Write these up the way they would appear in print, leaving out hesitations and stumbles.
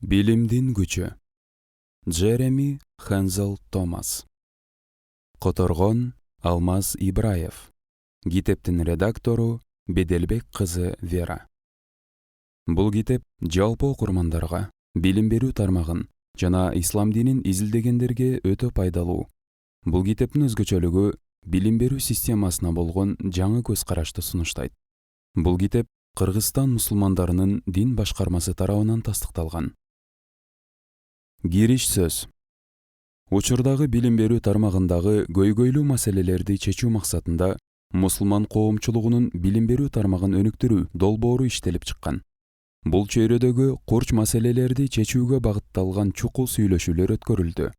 Bilimdin gücü. Jeremy Hensel Thomas. Которгон Алмаз Ибраев. Китептин редактору Беделбек кызы Вера. Бул китеп жалпы окурмандарга, билим берүү тармагын жана ислам динин изилдегендерге өтө пайдалуу. Бул китептин өзгөчөлүгү билим берүү системасына болгон жаңы көз карашты сунуштайт. Бул китеп Кыргызстан мусулмандарынын дин башкармасы тарабынан тастыкталган. Кириш сөз. Учурдагы билим берүү тармагындагы көйгөйлүү маселелерди чечүү максатында мусулман коомчулугунун билим берүү тармагын өнүктүрүү долбоору иштелип чыккан. Бул чөйрөдөгү курч маселелерди чечүүгө багытталган чукул сүйлөшүүлөр өткөрүлдү.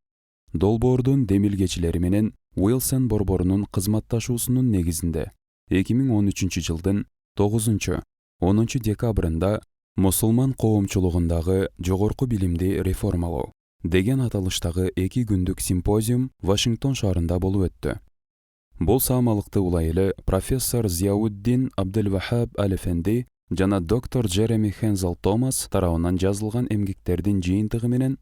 Долбоордун демилгечилери менен Уилсон борборунун кызматташуусунун негизинде 2013-жылдын 9-10 декабрында мусулман коомчулугундагы жогорку билимди реформалоо деген аталыштагы 2 күндүк симпозиум Вашингтон шаарында болуп өттү. Бул саамалыкты улай эле профессор Зияуддин Абдылвахаб Аль-Эфенди жана доктор Джереми Хензел Томас тарабынан жазылган эмгектердин жыйынтыгы менен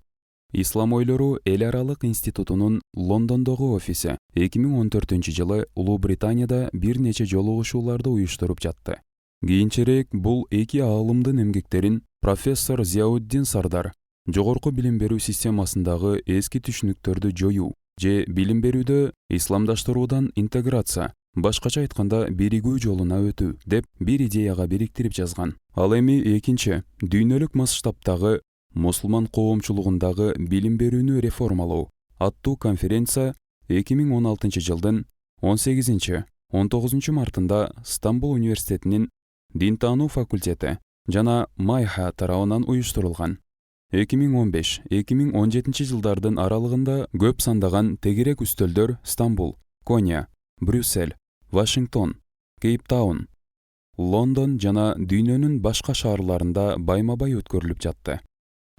Ислам ойлору эл аралык институтунун Лондондогу офиси 2014-жылы Улуу Британияда бир нече жолугушууларды уюштуруп жатты. Кийинчерээк бул 2 аалымдын эмгектерин профессор Зияуддин Сардар жогорку билим берүү системасындагы эски түшүнүктөрдү жоюу же билим берүүдө исламдаштыруудан интеграция, башкача айтканда биригүү жолуна өтүү деп бир идеяга бириктирип жазган. Ал эми экинчи дүйнөлүк масштабтагы мусулман коомчулугундагы билим берүүнү реформалоо аттуу конференция 2016-жылдын 18-19 мартында Стамбул университетинин Дин таануу факультети жана Майха тарабынан уюштурулган. 2015-2017 жылдардын аралыгында көп сандаган тегерек үстөлдөр Стамбул, Коня, Брюссель, Вашингтон, Кейптаун, Лондон жана дүйнөнүн башка шаарларында байма-бай өткөрүлүп жатты.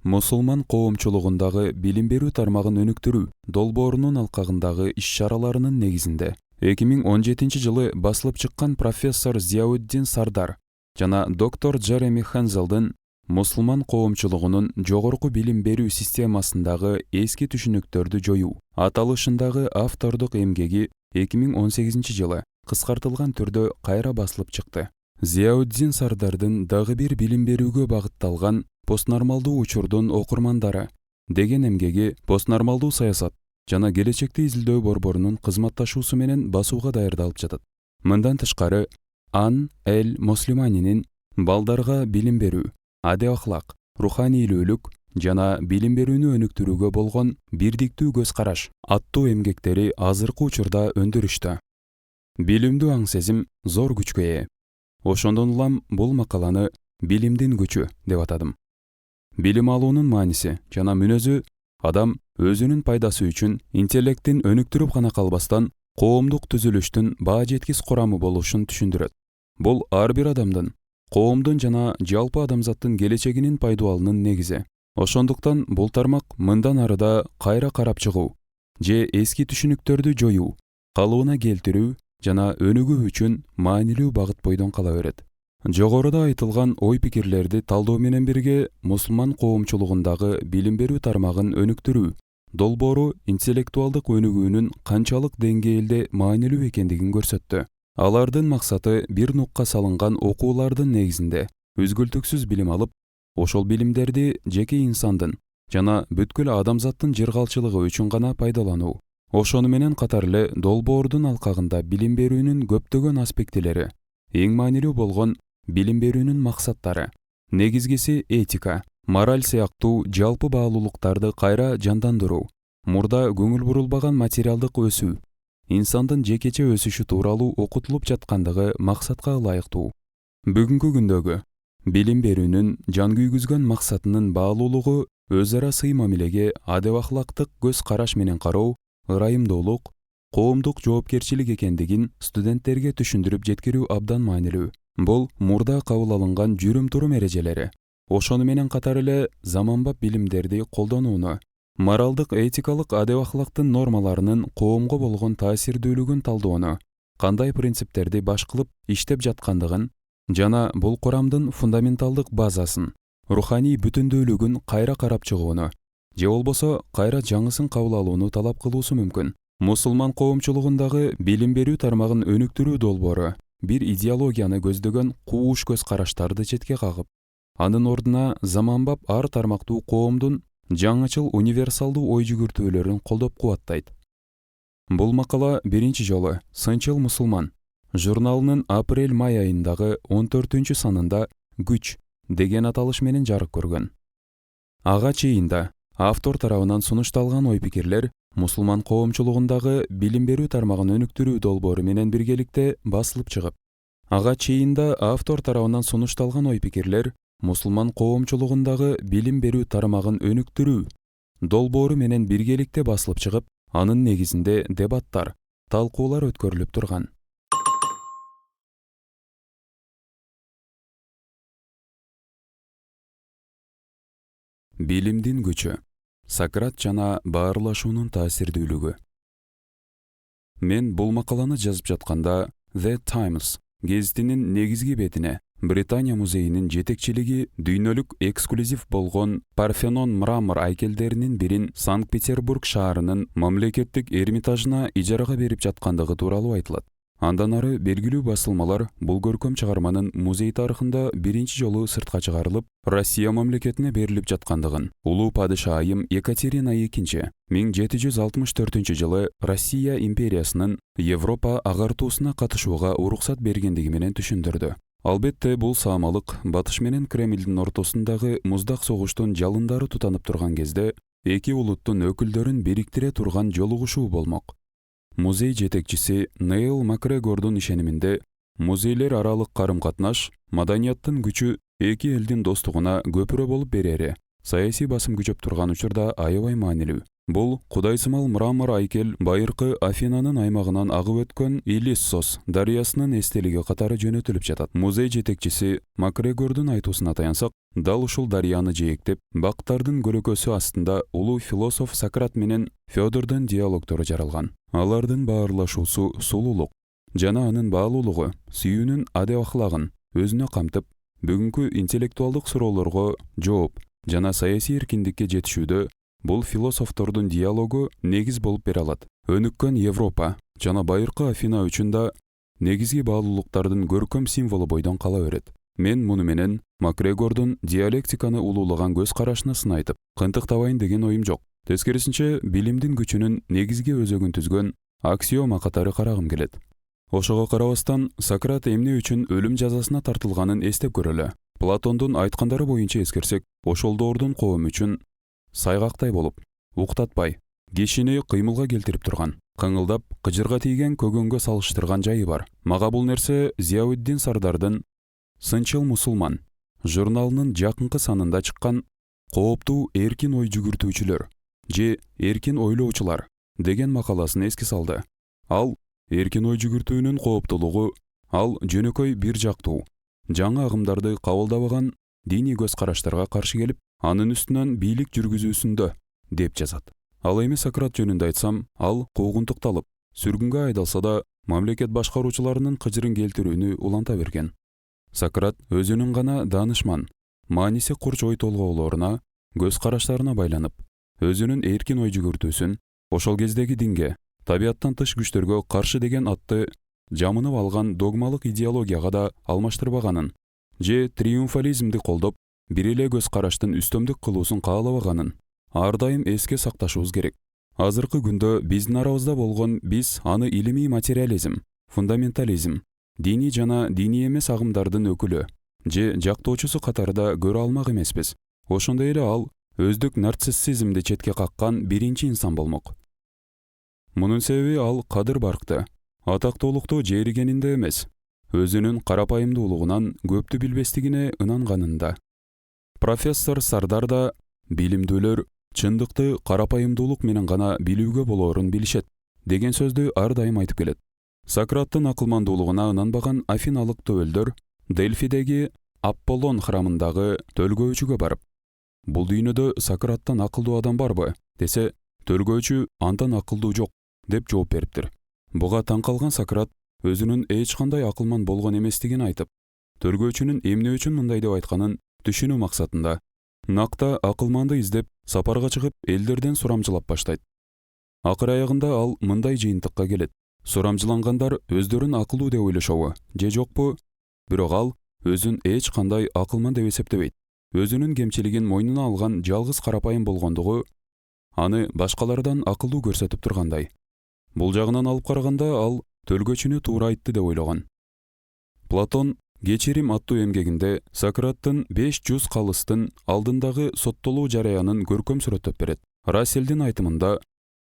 Мусулман коомчулугундагы билим берүү тармагын өнүктүрүү долбоорунун алкагындагы иш-чараларынын негизинде 2017-жылы басылып чыккан профессор Зияуддин Сардар жана доктор Джереми Хензелдин мусулман коомчулугунун жогорку билим берүү системасындагы эски түшүнүктөрдү жоюу аталышындагы автордук эмгеги 2018-жылы кыскартылган түрдө кайра басылып чыкты. Зияуддин Сардардын дагы бир билим берүүгө багытталган постнормалдуу учурдун окурмандары деген эмгеги постнормалдуу саясат жана келечекти изилдөө борборунун кызматташуусу менен басууга даярдалып жатат. Мындан тышкары Ан Эль Мослиманинин балдарга билим берүү, адеп-ахлак, руханийлүүлүк жана билим берүүнү өнүктүрүүгө болгон бирдиктүү көз караш аттуу эмгектери азыркы учурда өндүрүштө. Билимдүү аң сезим зор күчкө ээ. Ошондон улам бул макаланы билимдин күчү деп атадым. Билим алуунун мааниси жана мүнөзү адам өзүнүн пайдасы үчүн интеллектин өнүктүрүп гана калбастан коомдук түзүлүштүн баа жеткис курамы болушун түшүндүрөт. Бул ар бир адамдын, коомдун жана жалпы адамзаттын келечегинин пайдалануунун негизи. Ошондуктан бул тармак мындан арыда кайра карап чыгуу же эски түшүнүктөрдү жоюу, калыбына келтирүү жана өнүгүү үчүн маанилүү багыт бойдон кала берет. Жогоруда айтылган ой-пикирлерди талдоо менен бирге мусулман коомчулугундагы билим берүү тармагын өнүктүрүү долбоору интеллектуалдык өнүгүүнүн канчалык деңгээлде маанилүү экендигин көрсөттү. Алардын максаты бир нукка салынган окуулардын негизинде үзгүлтүксүз билим алып, ошол билимдерди жеке инсандын жана бүткүл адамзаттын жыргалчылыгы үчүн гана пайдалануу. Ошону менен катар эле долбоордун алкагында билим берүүнүн көптөгөн аспектилери, эң маанилүү болгон билим берүүнүн максаттары, негизгиси этика, мораль сыяктуу жалпы баалуулуктарды кайра жандандыруу, мурда көңүл бурулбаган материалдык өсүү, инсандын жекече өсүшү тууралуу окутулуп жаткандыгы максатка ылайыктуу. Бүгүнкү күндөгү билим берүүнүн жан күйгүзгөн максатынын баалуулугу өз ара сый мамилеге адеп-ахлактык көз караш менен кароо, ырайымдуулук, коомдук жоопкерчилик экендигин студенттерге түшүндүрүп жеткирүү абдан маанилүү. Бул мурда кабыл алынган жүрүм-турум эрежелери, ошону менен катар эле заманбап билимдерди колдонууну, моралдык этикалык адеп-ахлактын нормаларынын коомго болгон таасирдүүлүгүн талдоону, кандай принциптерди баш кылып иштеп жаткандыгын жана бул курамдын фундаменталдык базасын, руханий бүтүндөөлүгүн кайра карап чыгууну же болбосо кайра жаңысын кабыл алууну талап кылуусу мүмкүн. Мусулман коомчулугундагы билим берүү тармагын өнүктүрүү долбоору бир идеологияны көздөгөн кууш көз караштарды четке кагып, анын ордуна заманбап ар тармактуу коомдун жаңычыл универсалдуу ой жүгүртүүлөрүн колдоп кубаттайт. Бул макала биринчи жолу Сынчыл мусулман журналынын апрель-май айындагы 14 санында «Күч» деген аталыш менен жарык көргөн. Ага чейинде автор тарабынан сунушталган ой-пикирлер мусулман коомчулугундагы билим берүү тармагын өнүктүрүү долбоору менен биргеликте басылып чыгып, ага чейинде автор тарабынан сунушталган ой-пикирлер мусулман коомчулугундагы билим берүү тармагын өнүктүрүү долбоору менен биргеликте басылып чыгып, анын негизинде дебаттар, талкуулар өткөрүлүп турган. Билимдин күчү. Сократ жана баарлашуунун таасирдүүлүгү. Мен бул макаланы жазып жатканда The Times гезитинин негизги бетине Британия музейинин жетекчилиги дүйнөлүк эксклюзив болгон Парфенон мрамор айкелдеринин бирин Санкт-Петербург шаарынын мамлекеттик Эрмитажына ижарага берип жаткандыгы тууралуу айтылат. Андан ары белгилүү басылмалар бул көркөм чыгарманын музей тарыхында биринчи жолу сыртка чыгарылып, Россия мамлекетине берилип жаткандыгын, улуу падыша айым Екатерина II 1764 жылы Россия империясынын Европа агартуусуна катышууга уруксат бергендиги менен түшүндүрдү. Албетте, бул саамалык Батыш менен Кремлдин ортосундагы муздак согуштун жалындары тутанып турган кезде эки улуттун өкүлдөрүн бириктире турган жолугушуу болмок. Музей жетекчиси Нейл Макгрегордун ишениминде, музейлер аралык карым-катнаш маданияттын күчү эки элдин достугуна көпүрө болуп берери саясий басым күчөп турган учурда аябай маанилүү. Бул кудайсымал мрамор айкел байыркы Афинанын аймагынан агып өткөн Илиссос дарыясынын эстелиги катары жөнөтүлүп жатат. Музей жетекчиси Макгрегордун айтуусуна таянсак, дал ушул дарыяны жээктеп, бактардын көлөкөсү астында улуу философ Сократ менен Федордун диалогдору жаралган. Алардын баарлашуусу сулуулук жана анын баалуулугу сүйүүнүн адеп-ахлагын өзүнө камтып, бүгүнкү интеллектуалдык суроолорго жооп жана саясий эркиндикке жетишүүдө бул философтордун диалогу негиз болуп бере алат. Өнүккөн Европа жана байыркы Афина үчүн да негизги баалуулуктардын көркөм символу бойдон кала берет. Мен муну менен Макгрегордун диалектиканы улуулаган көз карашына сынайтып, кынтыктабайын деген оюм жок. Тескерисинче, билимдин күчүнүн негизги өзөгүн түзгөн аксиома катары карагым келет. Ошого карабастан, Сократ эмне үчүн өлүм жазасына тартылганын эстеп көрөлү. Платондун айткандары боюнча эскерсек, ошол доордун коом үчүн сайгактай болуп, уктатпай, кишини кыймылга келтирип турган, кыңылдап, кыжырга тийген көгөнгө салыштырган жайы бар. Мага бул нерсе Зияуддин Сардардын Сынчыл мусулман журналынын жакынкы санында чыккан «Кооптуу эркин ой жүгүртүүчүлөр» же «Эркин ойлоочулар» деген макаласын эске салды. Ал эркин ой жүгүртүүнүн кооптуулугу, ал жөнөкөй бир жактуу, жаңы агымдарды кабылдабаган диний көз караштарга каршы келип, анын үстүнөн бийлик жүргүзүүсүндө деп жазат. Ал эми Сократ жөнүндө айтсам, ал куугунтукталып, сүргүнгө айдалса да, мамлекет башкаруучуларынын кыжырын келтирүүнү уланта берген. Сократ өзүнүн гана даанышман, мааниси курч ой толгоолоруна, көз караштарына байланып, өзүнүн эркин ой жүгүртүүсүн ошол кездеги динге, табияттан тыш күчтөргө каршы деген атты жамынып алган догмалык идеологияга да алмаштырбаганын, же триумфализмди колдоп, бир эле көз караштын үстөмдүк кылуусун каалабаганын ар дайым эске сакташыбыз керек. Азыркы күндө биздин арабызда болгон, биз аны илимий материализм, фундаментализм, диний жана диний эмес агымдардын өкүлү же жактоочусу катарында көрө алмак эмеспиз. Ошондой эле ал өздүк нарциссизмди четке каккан биринчи инсан болмок. Мунун себеби ал кадыр баркты, атактуулукту жеригенинде эмес, өзүнүн карапайымдуулугунан көптү билбестигине ынанганында. Профессор Сардар да билимдүүлөр чындыкты карапайымдуулук менен гана билүүгө болоорун билишет деген сөздү ар дайым айтып келет. Сократтын акылмандуулугуна ынанбаган афиналык төбөлдөр Дельфидеги Аполлон храмындагы төлгөөчүгө барып, бул дүйнөдө Сократтан акылдуу адам барбы десе, төлгөөчү андан акылдуу жок деп жооп бериптир. Буга таң калган Сократ өзүнүн эч кандай акылман болгон эместигин айтып, төлгөөчүнүн эмне үчүн мындай деп айтканын түшүнүү максатында Накта акылманды издеп, сапарга чыгып, элдерден сурамчылап баштайт. Акыр аягында ал мындай жыйынтыкка келет. Сурамчылангандар өздөрүн акылуу деп ойлошобу, же жокпу? Бирок ал өзүн эч кандай акылман деп эсептебейт. Өзүнүн кемчилигин мойнуна алган жалгыз карапайым болгондугу аны башкалардан акылуу көрсөтүп тургандай. Бул жагынан алып караганда ал төлгөчүнү туура айтты деп ойлогон. Платон Кечирим аттуу эмгегинде Сократтын 500 калыстын алдындагы соттолуу жараянын көркөм сүрөттөп берет. Расселдин айтымында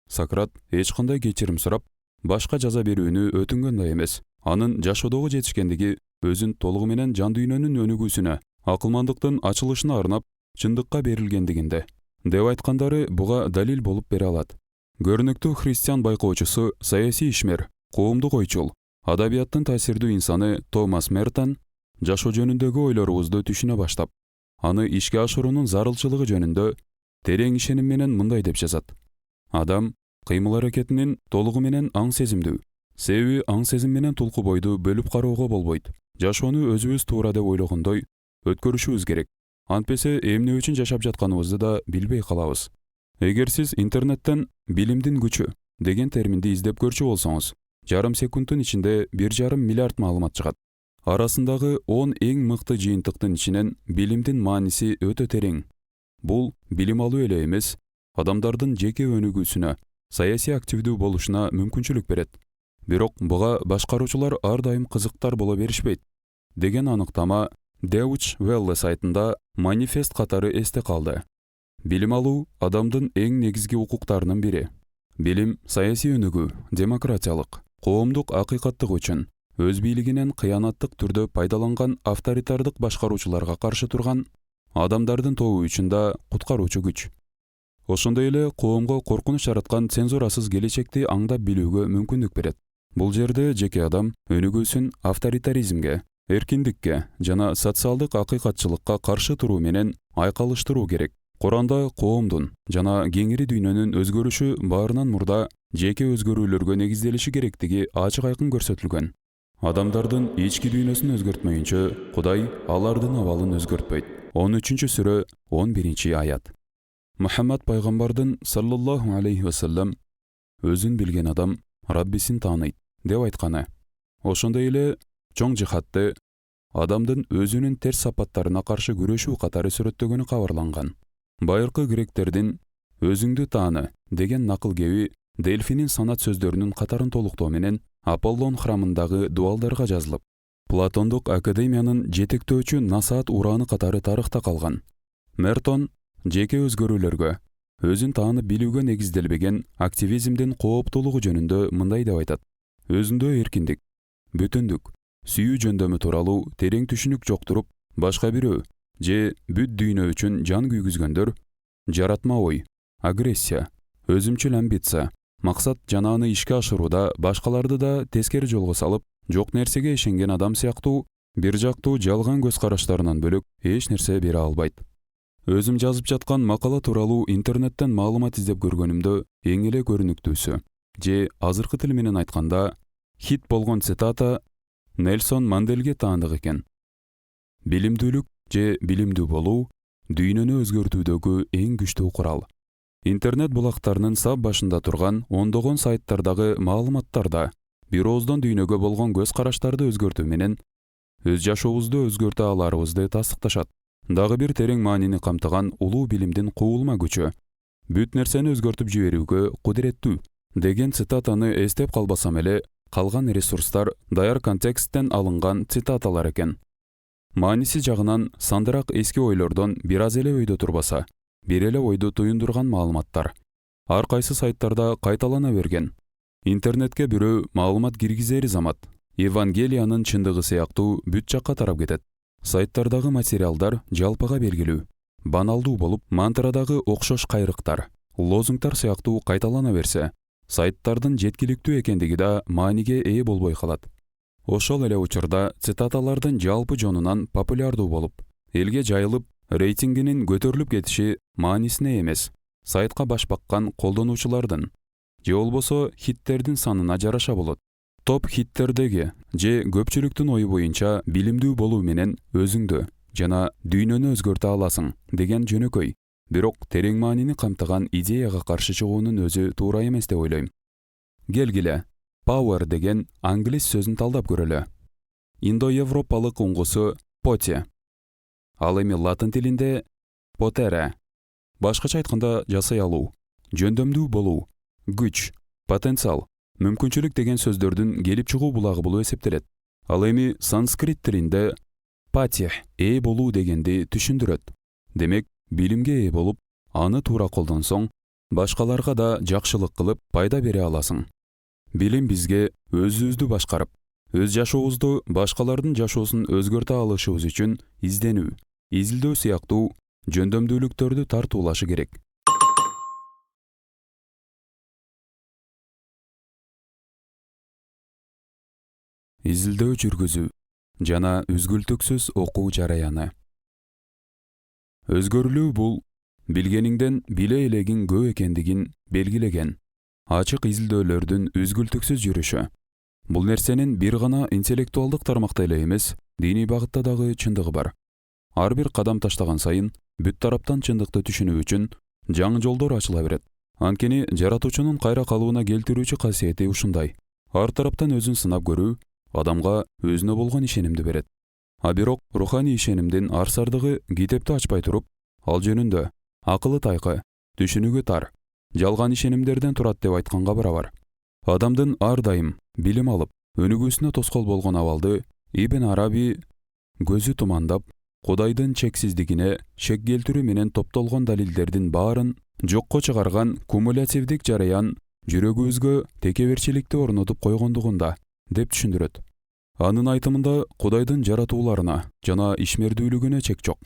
Сократ эч кандай кечирим сурап, башка жаза берүүнү өтүнгөн да эмес. Анын жашоодогу жетишкендиги өзүн толугу менен жан дүйнөнүн өнүгүүсүнө, акылмандыктын ачылышына арнап, чындыкка берилгендигинде деп айткандары буга далил болуп бере алат. Көрүнүктүү христиан байкоочусу, саясий ишмер, коомдук ойчул, адабияттын таасирдүү инсаны Томас Мертон жашоо жөнүндөгү ойлорубузду түшүнө баштап, аны ишке ашыруунун зарылчылыгы жөнүндө терең ишеним менен мындай деп жазат. Адам кыймыл аракетинин толугу менен аң сезимдүү. Себеби аң сезим менен тулку бойду бөлүп кароого болбойт. Жашоону өзүбүз туура деп ойлогондой өткөрүшүбүз керек. Антпесе эмне үчүн жашап жатканыбызды да билбей калабыз. Эгер сиз интернеттен билимдин күчү деген терминди издеп көрчү болсоңуз, жарым секундтун ичинде 1,5 миллиард маалымат чыгат. Арасындагы 10 эң мыкты жыйынтыктын ичинен билимдин мааниси өтө терең. Бул билим алуу эле эмес, адамдардын жеке өнүгүүсүнө, саясий активдүү болушуна мүмкүнчүлүк берет. Бирок буга башкаруучулар ар дайым кызыктар боло беришпейт деген аныктама Deutsche Welle сайтында манифест катары эсте калды. Билим алуу адамдын эң негизги укуктарынын бири. Билим саясий өнүгүү, демократиялык, коомдук акыйкаттык үчүн өз бийлигинен кыянаттык түрдө пайдаланган авторитардык башкаруучуларга каршы турган адамдардын тобу үчүн да куткаруучу күч. Ошондой эле коомго коркунуч жараткан цензурасыз келечекти аңдап билүүгө мүмкүндүк берет. Бул жерде жеке адам өнүгүүсүн авторитаризмге, эркиндикке жана социалдык акыйкатчылыкка каршы туруу менен айкалыштыруу керек. Куранда коомдун жана кеңири дүйнөнүн өзгөрүшү баарынан мурда жеке өзгөрүүлөргө негизделиши керектиги ачык айкын көрсөтүлгөн. Адамдардын ички дүйнөсүн өзгөртмөйүнчө Кудай алардын абалын өзгөртпөйт. 13-сүрө 11-аят. Мухаммад пайгамбардын саллаллаху алейхи вассалам өзүн билген адам Раббисин тааныйт деп айтканы. Ошондой эле чоң жихадты адамдын өзүнүн терс сапаттарына каршы күрөшүү катары сүрөттөгөнү кабарланган. Байыркы гректердин өзүңдү тааны деген накыл кеби Дельфинин санат сөздөрүнүн катарын толуктоо менен Аполлон храмындагы дуалдарга жазылып, Платондук академиянын жетектөөчү насаат ураны катары тарыхта калган. Мертон жеке өзгөрүүлөргө, өзүн таанып билүүгө негизделбеген активизмдин кооптуулугу жөнүндө мындай деп айтат. Өзүндө эркиндик, бүтүндүк, сүйүү жөндөмү тууралуу терең түшүнүк жоктуруп, башка бирөө же бүт дүйнө үчүн жан күйгүзгөндөр, жаратма ой, агрессия, өзүмчүл амбиция, максат жана аны ишке ашырууда башкаларды да тескери жолго салып, жок нерсеге ишенген адам сыяктуу бир жактуу жалган көз караштарынан бөлөк эч нерсе бере албайт. Өзүм жазып жаткан макала тууралуу интернеттен маалымат издеп көргөнүмдө эң эле көрүнүктүүсү, же азыркы тил менен айтканда хит болгон цитата Нельсон Манделге таандык экен. Билимдүүлүк же билимдүү болуу дүйнөнү өзгөртүүдөгү эң күчтүү курал. Интернет булактарынын сап башында турган ондогон сайттардагы маалыматтарда бир ооздон дүйнөгө болгон көз караштарды өзгөртүү менен өз жашообузду өзгөртө аларыбызды тастыкташат. Дагы бир терең маанини камтыган улуу билимдин куулма күчү бүт нерсени өзгөртүп жиберүүгө кудуреттүү деген цитатаны эстеп калбасам эле, калган ресурстар даяр контексттен алынган цитаталар экен. Мааниси жагынан сандыраак эски ойлордон бир аз эле өйдө турбаса, бир эле ойду туюндурган маалыматтар ар кайсы сайттарда кайталана берген. Интернетке бирөө маалымат киргизери замат Евангелиянын чындыгы сыяктуу бүт жакка тарап кетет. Сайттардагы материалдар жалпыга белгилүү, баналдуу болуп, мантрадагы окшош кайрыктар, лозунгтар сыяктуу кайталана берсе, сайттардын жеткиликтүү экендиги да мааниге ээ болбой калат. Ошол эле учурда цитаталардын жалпы жонунан популярдуу болуп, элге жайылып, рейтингинин көтөрүлүп кетиши маанисине эмес, сайтка баш баккан колдонуучулардын же болбосо хиттердин санына жараша болот. Топ хиттердеги же көпчүлүктүн ою боюнча билимдүү болуу менен өзүңдү жана дүйнөнү өзгөртө аласың деген жөнөкөй, бирок терең маанини камтыган идеяга каршы чыгуунун өзү туура эмес деп ойлойм. Келгиле, power деген англис сөзүн талдап көрөлү. Индо-европалык уңгусу поте. Ал эми латын тилинде potere. Башкача айтканда жасай алуу, жөндөмдүү болуу, күч, потенциал, мүмкүнчүлүк деген сөздөрдүн келип чыгуу булагы болуп эсептелет. Ал эми санскрит тилинде патих, ээ болуу дегенди түшүндүрөт. Демек, билимге ээ болуп, аны туура колдонсоң, башкаларга да жакшылык кылып пайда бере аласың. Билим бизге өзүбүздү башкарып, өз жашообузду башкалардын жашоосун өзгөртө алышыбыз үчүн изденүү, изилдөө сыяктуу жөндөмдүүлүктөрдү тартуулашы керек. Изилдөө жүргүзүү жана үзгүлтүксүз окуу жараяны. Өзгөрүлүү бул билгениңден биле элегиң көп экендигин белгилеген ачык изилдөөлөрдүн үзгүлтүксүз жүрүшү. Бул нерсенин бир гана интеллектуалдык тармакта эле эмес, диний багытта дагы чындыгы бар. Ар бир кадам таштаган сайын бүт тараптан чындыкты түшүнүү үчүн жаңы жолдор ачыла берет. Анткени жаратуучунун кайра калыбына келтирүүчү касиети ушундай. Ар тараптан өзүн сынап көрүү адамга өзүнө болгон ишенимди берет. А бирок руханий ишенимдин арсардыгы китепти ачпай туруп, ал жөнүндө акылы тайкы, түшүнүүгө тар, жалган ишенимдерден турат деп айтканга барабар. Адамдын ар дайым билим алып, өнүгүүсүнө тоскоол болгон абалды Ибн Араби көзү тумандап, Кудайдын чексиздигине шек келтирүү менен топтолгон далилдердин баарын жокко чыгарган кумулятивдик жараян жүрөгүбүзгө текеберчиликти орнотуп койгондугунда деп түшүндүрөт. Анын айтымында Кудайдын жаратууларына жана ишмердүүлүгүнө чек жок.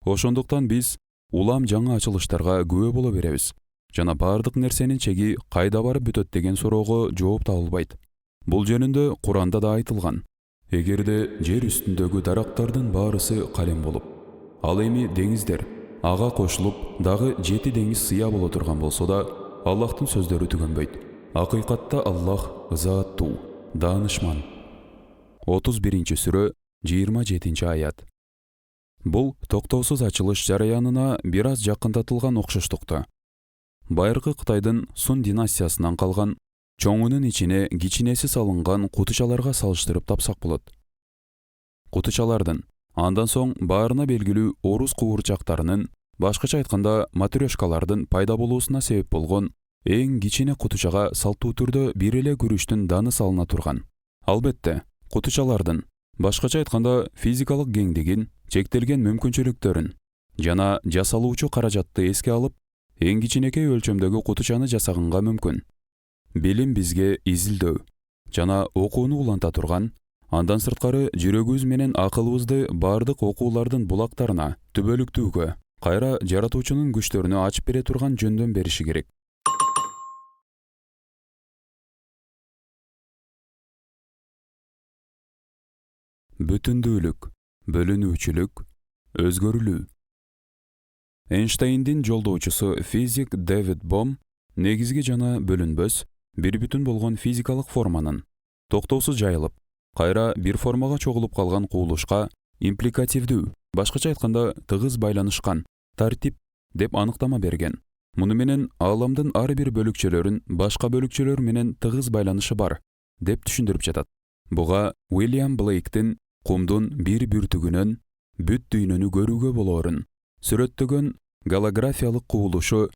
Ошондуктан биз улам жаңы ачылыштарга күбө боло беребиз жана бардык нерсенин чеги кайда барып бүтөт деген суроого жооп табылбайт. Бул жөнүндө Куранда да айтылган. Эгерде жер үстүндөгү дарактардын баарысы калем болуп, ал эми деңиздер ага кошулуп дагы 7 деңиз сыя боло турган болсо да, Аллахтын сөздөрү түгөнбөйт. Акыйкатта Аллах заттуу, даанышман. 31-сүрө 27 аят. Бул токтоосуз ачылыш жараянына бир аз жакындатылган окшоштукту. Байыркы Кытайдын Сун династиясынан калган чоңунун ичине кичинеси салынган кутучаларга салыштырып тапсак болот. Кутучалардын, андан соң баарына белгилүү орус куурчактарынын, башкача айтканда матрешкалардын пайда болуусуна себеп болгон эң кичине кутучага салттуу түрдө бир эле күрүчтүн даны салына турган. Албетте, кутучалардын, башкача айтканда физикалык кеңдигин, чектелген мүмкүнчүлүктөрүн жана жасалуучу каражатты эске алып, эң кичинекей өлчөмдөгү кутучаны жасаганга мүмкүн. Билим бизге изилдөө жана окууну уланта турган, андан сырткары жүрөгүбүз менен акылыбызды бардык окуулардын булактарына, түбөлүктүүгө, кайра жаратуучунун күчтөрүнө ачып бере турган жөндөм бериши керек. Бүтүндүүлүк, бөлүнүүчүлүк, өзгөрүлүү. Эйнштейндин жолдоочусу физик Дэвид Бом негизги жана бөлүнбөс, бир бүтүн болгон физикалык форманын токтоосуз жайылып, кайра бир формага чогулуп калган кубулушка импликативдүү, башкача айтканда тыгыз байланышкан тартип деп аныктама берген. Муну менен ааламдын ар бир бөлүкчөлөрүн башка бөлүкчөлөр менен тыгыз байланышы бар деп түшүндүрүп жатат. Буга Уильям Блейктин кумдун бир бүртүгүнөн бүт дүйнөнү көрүүгө болоорун сүрөттөгөн голографиялык кубулушу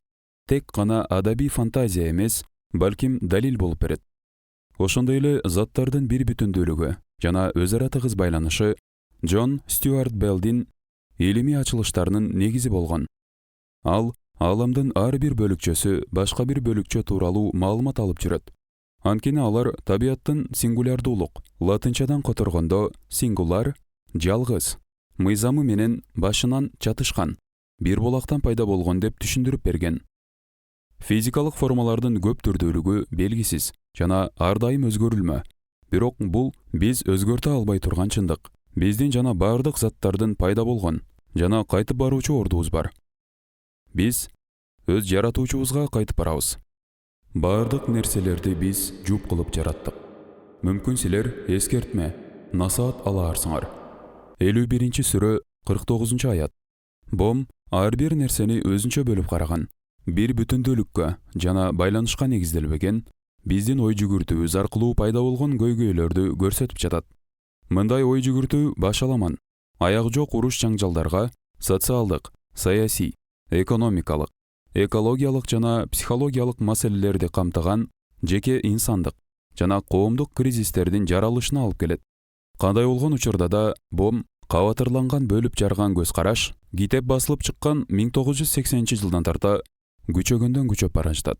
тек гана адабий фантазия эмес, балким далил болуп берет. Ошондой эле заттардын бир бүтүндүүлүгү жана өз ара тыгыз байланышы Джон Стюарт Беллдин илимий ачылыштарынын негизи болгон. Ал ааламдын ар бир бөлүкчөсү башка бир бөлүкчө тууралуу маалымат алып жүрөт. Анткени алар табияттын сингулярдуулук, латынчадан которгондо сингулар, жалгыз, мыйзамы менен башынан чатышкан, бир булактан пайда болгон деп түшүндүрүп берген. Физикалык формалардын көп түрдүүлүгү белгисиз жана ар дайым өзгөрүлмө. Бирок бул биз өзгөртө албай турган чындык. Биздин жана бардык заттардын пайда болгон жана кайтып баруучу ордубуз бар. Биз өз жаратуучубузга кайтып барабыз. Бардык нерселерди биз жуп кылып жараттык. Мүмкүн силер эскертме, насаат алаарсыңар. 51-сүрө 49-аят. Бом ар бир нерсени өзүнчө бөлүп караган, бир бүтүндүүлүккө жана байланышка негизделбеген, биздин ой жүгүртүүбүз аркылуу пайда болгон көйгөйлөрдү көрсөтүп жатат. Мындай ой жүгүртүү башаламан, аяк жок уруш жаңжалдарга, социалдык, саясий, экономикалык, экологиялык жана психологиялык маселелерди камтыган жеке инсандык жана коомдук кризистердин жаралышына алып келет. Кандай болгон учурда да бом кабатырланган бөлүп жарган көз караш китеп басылып чыккан 1980-жылдан тарта күчөгөндөн күчөп бара жатат.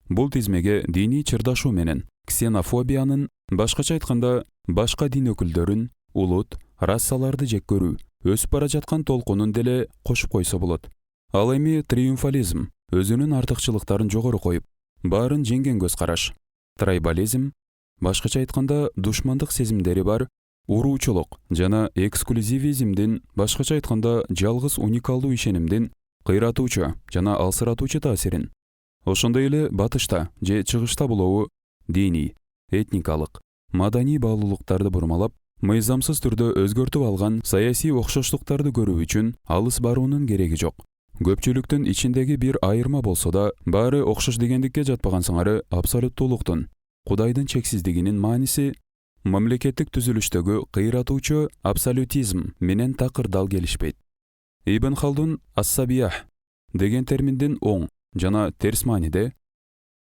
Бул тизмеге диний чырдашуу менен ксенофобиянын, башкача айтканда башка дин өкүлдөрүн, улут, рассаларды жек көрүү өсүп бара жаткан толкунун деле кошуп койсо болот. Ал эми триумфализм, өзүнүн артыкчылыктарын жогору коюп, баарын жеңген көз караш, трайбализм, башкача айтканда душмандык сезимдери бар уруучулук жана эксклюзивизмдин, башкача айтканда жалгыз уникалдуу ишенимдин кыйратуучу жана алсыратуучу таасирин, ошондой эле батышта же чыгышта болобу диний, этникалык, маданий баалуулуктарды бурмалап, мыйзамсыз түрдө өзгөртүп алган саясий окшоштуктарды көрүү үчүн алыс баруунун кереги жок. Көпчүлүктүн ичиндеги бир айырма болсо да, баары окшош дегендикке жатпаган сыңары абсолюттуулуктун, Кудайдын чексиздигинин мааниси мамлекеттик түзүлүштөгү кыйратуучу абсолютизм менен такыр дал келишпейт. Ибн Халдун ас-Сабиях деген терминдин оң жана терс мааниде,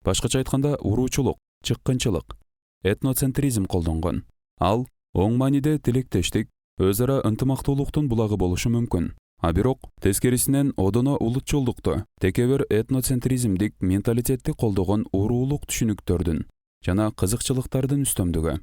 башкача айтканда уруучулук, чыккынчылык, этноцентризм колдонгон. Ал оң мааниде тилектештик, өз ара ынтымактуулуктун булагы болушу мүмкүн. А бирок тескерисинен одоно улутчулдукту, текебер этноцентризмдик менталитетти колдогон уруулук түшүнүктөрдүн жана кызыкчылыктардын үстөмдүгү.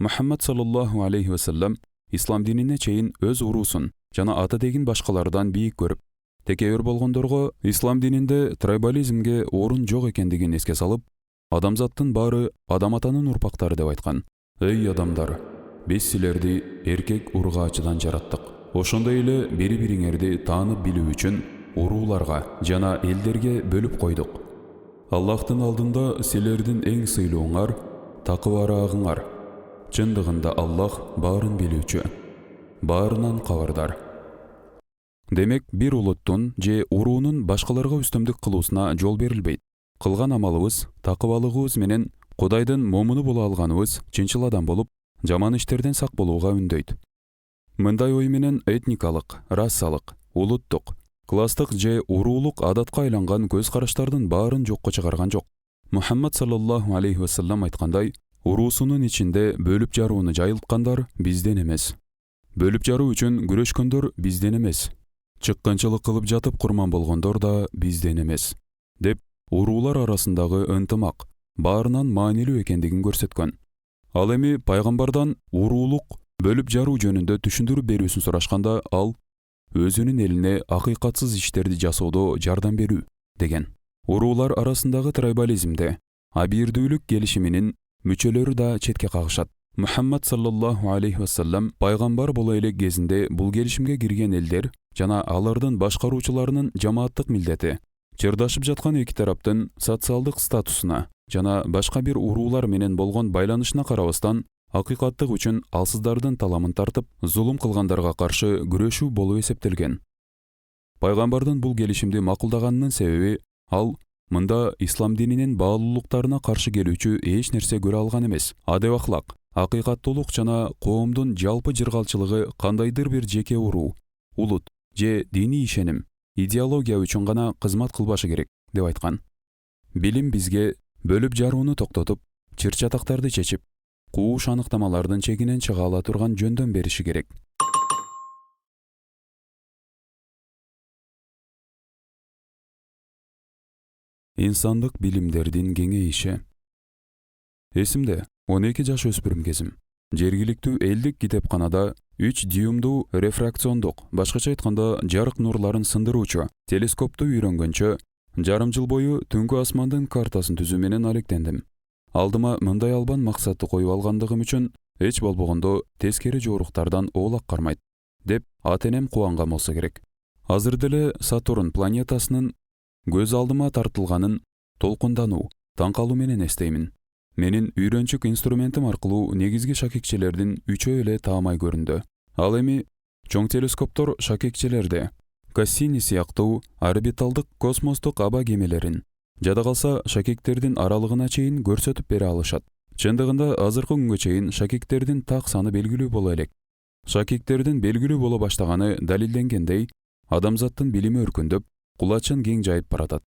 Мухаммад саллаллаху алейхи ва саллям ислам динине чейин өз уруусун жана ата дегин башкалардан бийик көрүп, текебер болгондорго ислам дининде трайбализмге орун жок экендигин эске салып, адамзаттын баары адам атанын урпактары деп айткан. Эй адамдар, биз силерди эркек ургаачыдан жараттык. Ошондой эле бири-бириңерди таанып билүү үчүн урууларга жана элдерге бөлүп койдук. Аллахтын алдында силердин эң сыйлууңар, такыбараагыңар. Чындыгында Аллах баарын билүүчү, баарынан кабардар. Демек, бир улуттун же уруунун башкаларга үстөмдүк кылуусуна жол берилбейт. Кылган амалыбыз, такыбалыгыбыз менен Кудайдын момуну боло алганыбыз чынчыл адам болуп, жаман иштерден сак болууга үндөйт. Мындай ой менен этникалык, рассалык, улуттук, класстык же уруулук адатка айланган көз караштардын баарын жокко чыгарган жок. Мухаммад саллаллаху алейхи ва саллям айткандай, уруусунун ичинде бөлүп жарууну жайылткандар бизден эмес. Бөлүп жаруу үчүн күрөшкөндөр бизден эмес. Чыккынчылык кылып жатып курман болгондор да бизден эмес, деп уруулар арасындагы ынтымак баарынан маанилүү экендигин көрсөткөн. Ал эми пайгамбардан уруулук бөлүп жаруу жөнүндө түшүндүрүп берүүсүн сурашканда, ал өзүнүн элине акыйкатсыз иштерди жасоодо жардам берүү деген. Уруулар арасындагы трайбализмде абийирдүүлүк келишиминин мүчөлөрү да четке кагышат. Мухаммад саллаллаху алейхи ва саллям пайгамбар боло элек кезинде бул келишимге кирген элдер жана алардын башкаруучуларынын жамааттык милдети, чырдашып жаткан эки тараптын социалдык статусуна жана башка бир уруулар менен болгон байланышына карабастан, акыйкаттык үчүн алсыздардын таламын тартып, зулум кылгандарга каршы күрөшүү болуп эсептелген. Пайгамбардын бул келишимди макулдаганынын себеби, ал мында ислам дининин баалуулуктарына каршы келүүчү эч нерсе көрө алган эмес. Адеп ахлак, акыйкаттуулук жана коомдун жалпы жыргалчылыгы кандайдыр бир жеке уруу, улут же диний ишеним, идеология үчүн гана кызмат кылбашы керек, деп айткан. Билим бизге бөлүп жарууну токтотуп, чыр-чатактарды чечип, кууш аныктамалардын чегинен чыга ала турган жөндөм бериши керек. Инсандык билимдердин кеңейиши. Эсимде 12 жаш өспүрүм кезим. Жергиликтүү элдик китепканада 3 дюймдуу рефракциондук, башкача айтканда жарык нурларын сындыруучу телескопту үйрөнгөнчө, жарым жыл бою түнгү асмандын картасын түзүү менен алектендим. Алдыма мындай албан максатты коюп алгандыгым үчүн эч болбогондо тескери жооруктардан оолак кармайт, деп ата-энем кубанган болсо керек. Азыр деле Сатурн планетасынын көз алдыма тартылганын толкундануу, таң калуу менен эстеймин. Менин үйрөнчүк инструментим аркылуу негизги шакекчелердин үчөө эле таамай көрүндү. Ал эми чоң телескоптор шакекчелерди, Кассини сыяктуу орбиталдык космостук аба кемелерин, жада калса шакектердин аралыгына чейин көрсөтүп бере алышат. Чындыгында азыркы күнгө чейин шакектердин так саны белгилүү боло элек. Шакектердин белгилүү боло баштаганы далилденгендей, адамзаттын билими өркүндөп, кулачын кең жайып баратат.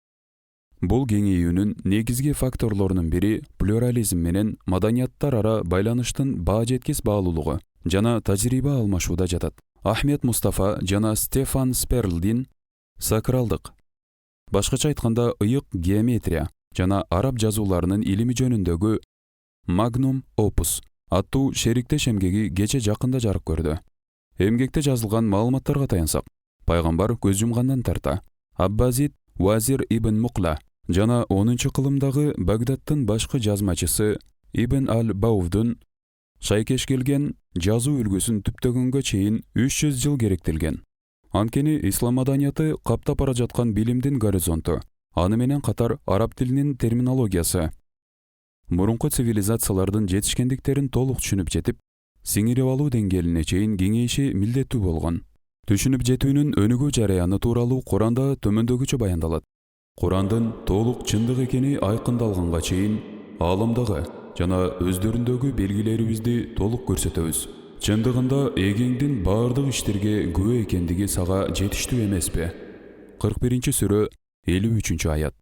Бул кеңейүүнүн негизги факторлорунун бири плюрализм менен маданияттар ара байланыштын баа жеткис баалуулугу жана тажрыйба алмашууда жатат. Ахмед Мустафа жана Стефан Сперлдин сакралдык, башкача айтканда ыйык геометрия жана араб жазууларынын илими жөнүндөгү Magnum Opus аттуу шериктеш эмгеги кече жакында жарык көрдү. Эмгекте жазылган маалыматтарга таянсак, пайгамбар көз жумгандан тарта Аббазид Вазир ибн Мукла жана 10-кылымдагы Багдадтын башкы жазмачысы Ибн ал-Баувдун шайкеш келген жазуу үлгүсүн түптөгөнгө чейин 300 жыл керектелген. Анткени ислам маданияты каптап бара жаткан билимдин горизонту, аны менен катар араб тилинин терминологиясы, мурунку цивилизациялардын жетишкендиктерин толук түшүнүп жетип, сиңирип алуу деңгээлине чейин кеңейиши милдеттүү болгон. Түшүнүп жетүүнүн өнүгүү жараяны тууралуу Куранда төмөндөгүчө баяндалат. Курандын толук чындык экени айкындалганга чейин ааламдагы жана өздөрүндөгү белгилерибизди толук көрсөтөбүз. Чындыгында эгеңдин баардык иштерге күбө экендиги сага жетиштүү эмеспи? 41-сүрө 53-аят.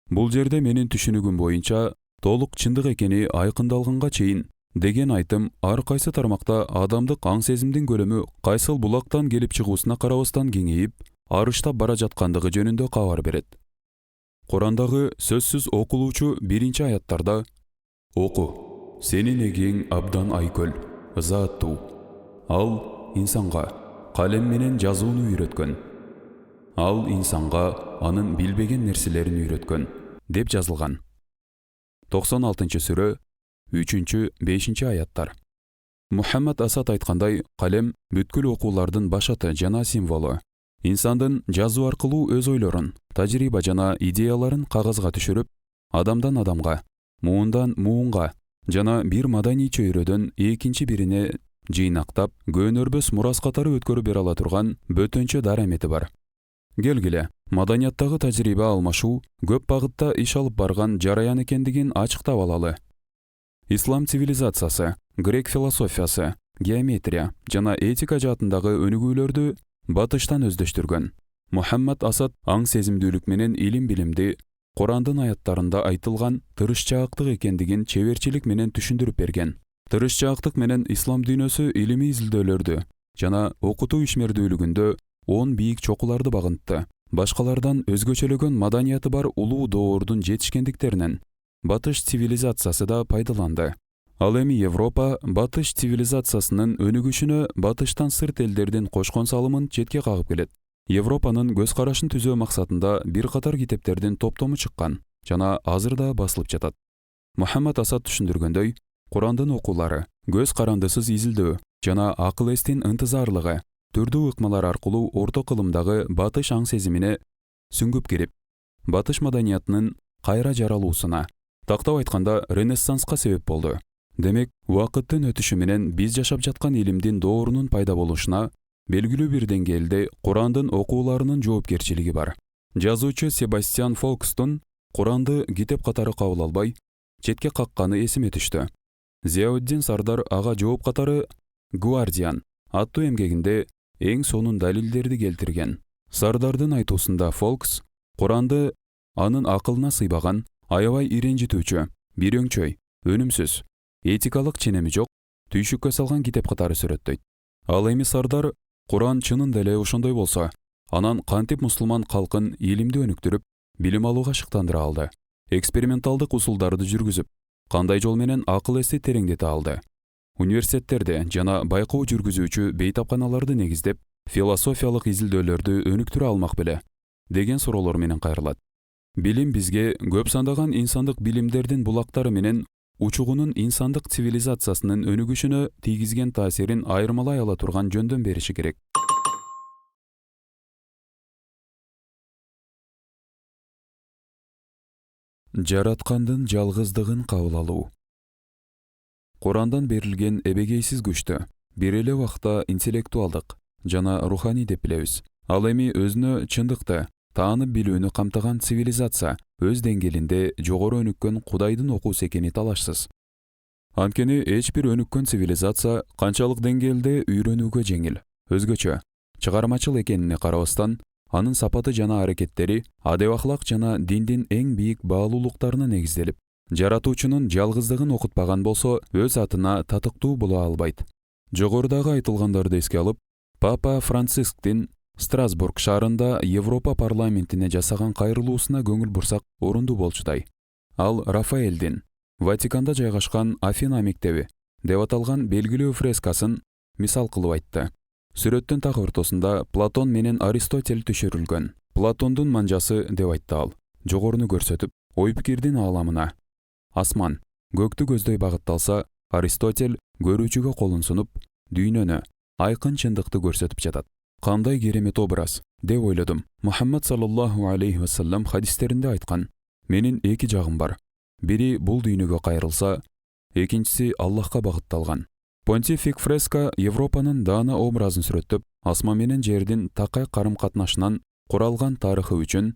Бул жерде менин түшүнүгүм боюнча толук чындык экени айкындалганга чейин деген айтым ар кайсы тармакта адамдык аң сезимдин көлөмү кайсыл булактан келип чыгуусуна карабастан кеңейип, арыштап бара жаткандыгы жөнүндө кабар берет. Курандагы сөзсүз окулуучу биринчи аяттарда «Оку, сенин эгең абдан айкөл, ызааттуу. Ал инсанга калем менен жазууну үйрөткөн. Ал инсанга анын билбеген нерселерин үйрөткөн» деп жазылган. 96-сүрө 3-5 аяттар. Мухаммад Асад айткандай, калем бүткүл окуулардын башаты жана символу. Инсандын жазуу аркылуу өз ойлорун, тажрыйба жана идеяларын кагазга түшүрүп, адамдан адамга, муундан муунга жана бир маданий чөйрөдөн экинчи бирине жыйнактап, көөнөрбөс мурас катары өткөрүп бере ала турган бөтөнчө дарамети бар. Келгиле, маданияттагы тажрыйба алмашуу көп багытта иш алып барган жараян экендигин ачыктап алалы. Ислам цивилизациясы, грек философиясы, геометрия жана этика жаатындагы өнүгүүлөрдү батыштан өздөштүргөн. Мухаммад Асад аң сезимдүүлүк менен илим билимди Курандын аяттарында айтылган тырышчаактык экендигин чеберчилик менен түшүндүрүп берген. Тырышчаактык менен ислам дүйнөсү илимий изилдөөлөрдү жана окутуу ишмердүүлүгүндө 10 бийик чокуларды багынтты. Башкалардан өзгөчөлөгөн маданияты бар улуу доордун жетишкендиктеринен батыш цивилизациясы да пайдаланды. Ал эми Европа батыш цивилизациясынын өнүгүшүнө батыштан сырт элдердин кошкон салымын четке кагып келет. Европанын көз карашын түзөө максатында бир катар китептердин топтому чыккан жана азыр да басылып жатат. Мухаммад Асад түшүндүргөндөй, Курандын окуулары көз карандысыз изилдөө жана акыл эстин ынтызарлыгы түрдүү ыкмалар аркылуу орто кылымдагы батыш аң сезимине сүңгүп кирип, батыш маданиятынын кайра жаралуусуна, тактап айтканда Ренессанска себеп болду. Демек, убакыттын өтүшү менен биз жашап жаткан илимдин доорунун пайда болушуна белгилүү бир деңгээлде Курандын окууларынын жоопкерчилиги бар. Жазуучу Себастьян Фолкстун Куранды китеп катары кабыл албай, четке какканы эсиме түштү. Зияуддин Сардар ага жооп катары Гвардиан аттуу эмгегинде эң сонун далилдерди келтирген. Сардардын айтуусунда Фолкс Куранды анын акылына сыйбаган, аябай иренжитүүчү, бир өңчөй, өнүмсүз, этикалык ченеми жок, түйшүккө салган китеп катары сүрөттөйт. Ал эми Сардар Куран чынында эле ошондой болсо, анан кантип мусулман калкын илимди өнүктүрүп, билим алууга шыктандыра алды? Эксперименталдык усулдарды жүргүзүп, кандай жол менен акыл эсти тереңдете алды? Университеттерде жана байкоо жүргүзүүчү бейтапканаларды негиздеп, философиялык изилдөөлөрдү өнүктүрө алмак беле? Деген суроолор менен кайрылат. Билим бизге көп сандаган инсандык билимдердин булактары менен учугунун инсандык цивилизациясынын өнүгүшүнө тийгизген таасирин айырмалай ала турган жөндөн бериши керек. Жараткандын жалгыздыгын кабыл алуу. Курандан берилген эбегейсиз күчтү, бир эле убакта интеллектуалдык жана руханий деп билебиз. Ал эми өзүнө чындыкты таанып билүүнү камтыган цивилизация өз деңгээлинде жогору өнүккөн Кудайдын окуусу экени талашсыз. Анткени эч бир өнүккөн цивилизация канчалык деңгээлде үйрөнүүгө жеңил, өзгөчө, чыгармачыл экенине карабастан, анын сапаты жана аракеттери адеп ахлак жана диндин эң бийик баалуулуктарына негизделип, жаратуучунун жалгыздыгын окутпаган болсо, өз атына татыктуу боло албайт. Жогорудагы айтылгандарды эске алып, Папа Францисктин Страсбург шаарында Европа парламентине жасаган кайрылуусуна көңүл бурсак орундуу болчудай. Ал Рафаэлдин Ватиканда жайгашкан Афина мектеби деп аталган белгилүү фрескасын мисал кылып айтты. Сүрөттүн так ортосунда Платон менен Аристотель түшүрүлгөн. Платондун манжасы деп айтты ал, жогоруну көрсөтүп, ой-пикирдин ааламына. Асман, көктү көздөй багытталса, Аристотель көрүүчүгө колун сунуп, дүйнөнү, айкын чындыкты көрсөтүп жатат. Кандай керемет образ, деп ойлодум. Мухаммад саллаллаху алейхи вассалам хадистеринде айткан, менин эки жагым бар. Бири бул дүйнөгө кайрылса, экинчиси Аллахка багытталган. Понтифик фреска Европанын даана образын сүрөттөп, асман менен жердин такай карым-катнашынан куралган тарыхы үчүн,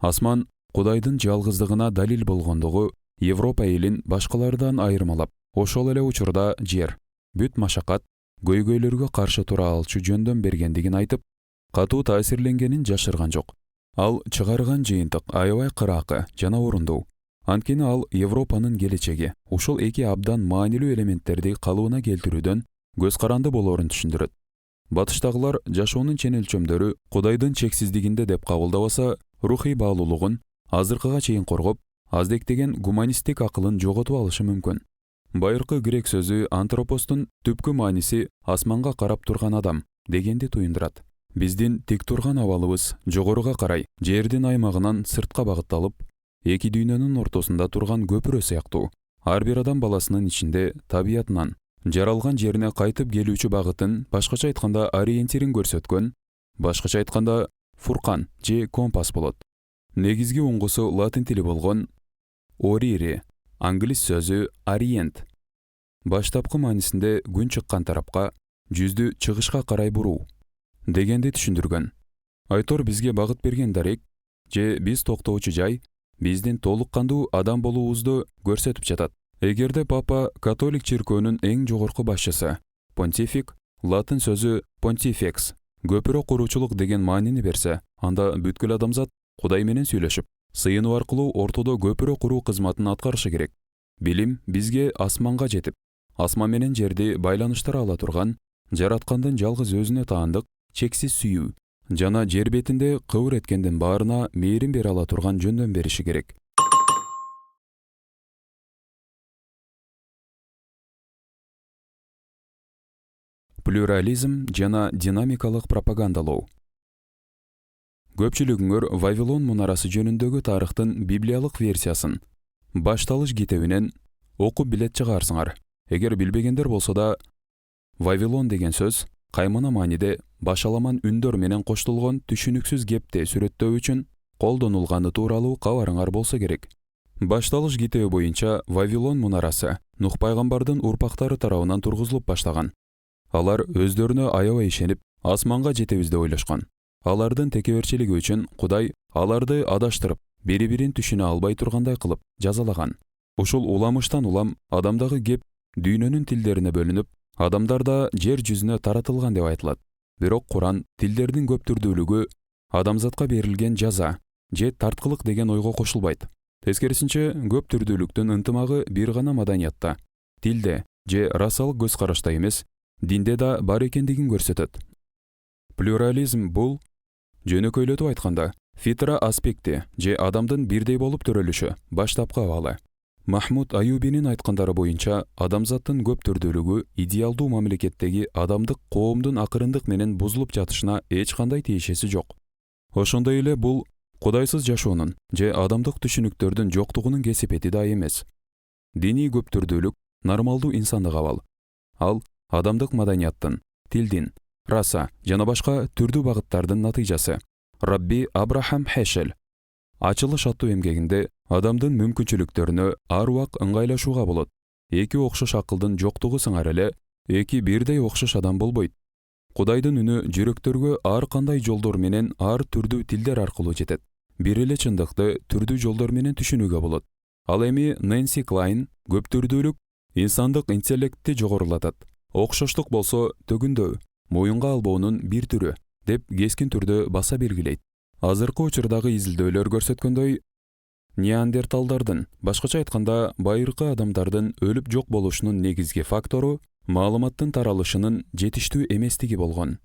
асман Кудайдын жалгыздыгына далил болгондугу Европа элин башкалардан айырмалап, ошол эле учурда жер, бүт машакат, көйгөйлөргө каршы тура алчу жөндөм бергендигин айтып, катуу таасирленгенин жашырган жок. Ал чыгарган жыйынтык аябай кыракы жана орундуу. Анткени ал Европанын келечеги ушул эки абдан маанилүү элементтерди калыбына келтирүүдөн көз каранды болоорун түшүндүрөт. Батыштагылар жашоонун чен өлчөмдөрү Кудайдын чексиздигинде деп кабылдабаса, рухий баалуулугун азыркыга чейин коргоп, аздектеген гуманисттик акылын жоготуп алышы мүмкүн. Байыркы грек сөзү антропостун түпкү мааниси асманга карап турган адам дегенди туюндурат. Биздин тик турган абалыбыз жогоруга карай, жердин аймагынан сыртка багытталып, эки дүйнөнүн ортосунда турган көпүрө сыяктуу. Ар бир адам баласынын ичинде табиятынан жаралган жерине кайтып келүүчү багытын, башкача айтканда ориентирин көрсөткөн, башкача айтканда фуркан же компас болот. Негизги уңгусу латин тили болгон орири, англис сөзү ориент. Баштапкы маанисинде күн чыккан тарапка, жүздү чыгышка карай буруу дегенди түшүндүргөн. Айтор бизге багыт берген дарек же биз токтоочу жай биздин толук кандуу адам болуубузду көрсөтүп жатат. Эгерде Папа католик чиркөөнүн эң жогорку башчысы, понтифик, латин сөзү pontifex, көпүрө куруучулук деген маанини берсе, анда бүткүл адамзат Кудай менен сүйлөшүп, сыйынуу аркылуу ортодо көпүрө куруу кызматын аткарышы керек. Билим бизге асманга жетип, асман менен жерди байланыштыра ала турган, жараткандын жалгыз өзүнө таандык, чексиз сүйүү жана жер бетинде кыбыр эткендин баарына мээрим бере ала турган жөндөм бериши керек. Плюрализм жана динамикалык пропагандалоо. Көпчүлүгүңөр Вавилон мунарасы жөнүндөгү тарыхтын библиялык версиясын башталыш китебинен окуп билет чыгарсыңар. Эгер билбегендер болсо да, Вавилон деген сөз каймана мааниде башаламан үндөр менен коштолгон түшүнүксүз кепти сүрөттөө үчүн колдонулганы тууралуу кабарыңар болсо керек. Башталыш китеби боюнча Вавилон мунарасы Нух пайгамбардын урпактары тарабынан тургузулуп баштаган. Алар өздөрүнө аябай ишенип, асманга жетебиз деп ойлошкон. Алардын текеберчилиги үчүн Кудай аларды адаштырып, бири-бирин түшүнө албай тургандай кылып жазалаган. Ушул уламыштан улам адамдагы кеп дүйнөнүн тилдерине бөлүнүп, адамдар да жер жүзүнө таратылган деп айтылат. Бирок Куран тилдердин көптүрдүүлүгү адамзатка берилген жаза же тарткылык деген ойго кошулбайт. Тескерисинче, көптүрдүүлүктүн ынтымагы бир гана маданиятта, тилде же расалык көз карашта эмес, динде да бар экендигин көрсөтөт. Плюрализм бул, жөнөкөйлөтүп айтканда, фитра аспекти же адамдын бирдей болуп төрөлүшү баштапкы абалы. Махмуд Аюбинин айткандары боюнча, адамзаттын көптүрдүүлүгү идеалдуу мамлекеттеги адамдык коомдун акырындык менен бузулуп жатышына эч кандай тиешеси жок. Ошондой эле бул кудайсыз жашоонун же адамдык түшүнүктөрдүн жоктугунун кесепети да эмес. Диний көптүрдүүлүк нормалдуу инсандык абал. Ал адамдык маданияттын, тилдин, раса жана башка түрдүү багыттардын натыйжасы. Рабби Абрахам Хешел ачылыш аттуу эмгегинде адамдын мүмкүнчүлүктөрүнө ар убак ыңгайлашууга болот. Эки окшош акылдын жоктугу сыңар эле, эки бирдей окшош адам болбойт. Кудайдын үнү жүрөктөргө ар кандай жолдор менен ар түрдүү тилдер аркылуу жетет. Бир эле чындыкты түрдүү жолдор менен түшүнүүгө болот. Ал эми Нэнси Клайн көп түрдүүлүк инсандык интеллектти жогорулатат. Окшоштук болсо төгүндөө, моюнга албоонун бир түрү деп кескин түрдө баса белгилейт. Азыркы учурдагы изилдөөлөр көрсөткөндөй, неандерталдардын, башкача айтканда байыркы адамдардын өлүп жок болушунун негизги фактору маалыматтын таралышынын жетиштүү эместиги болгон.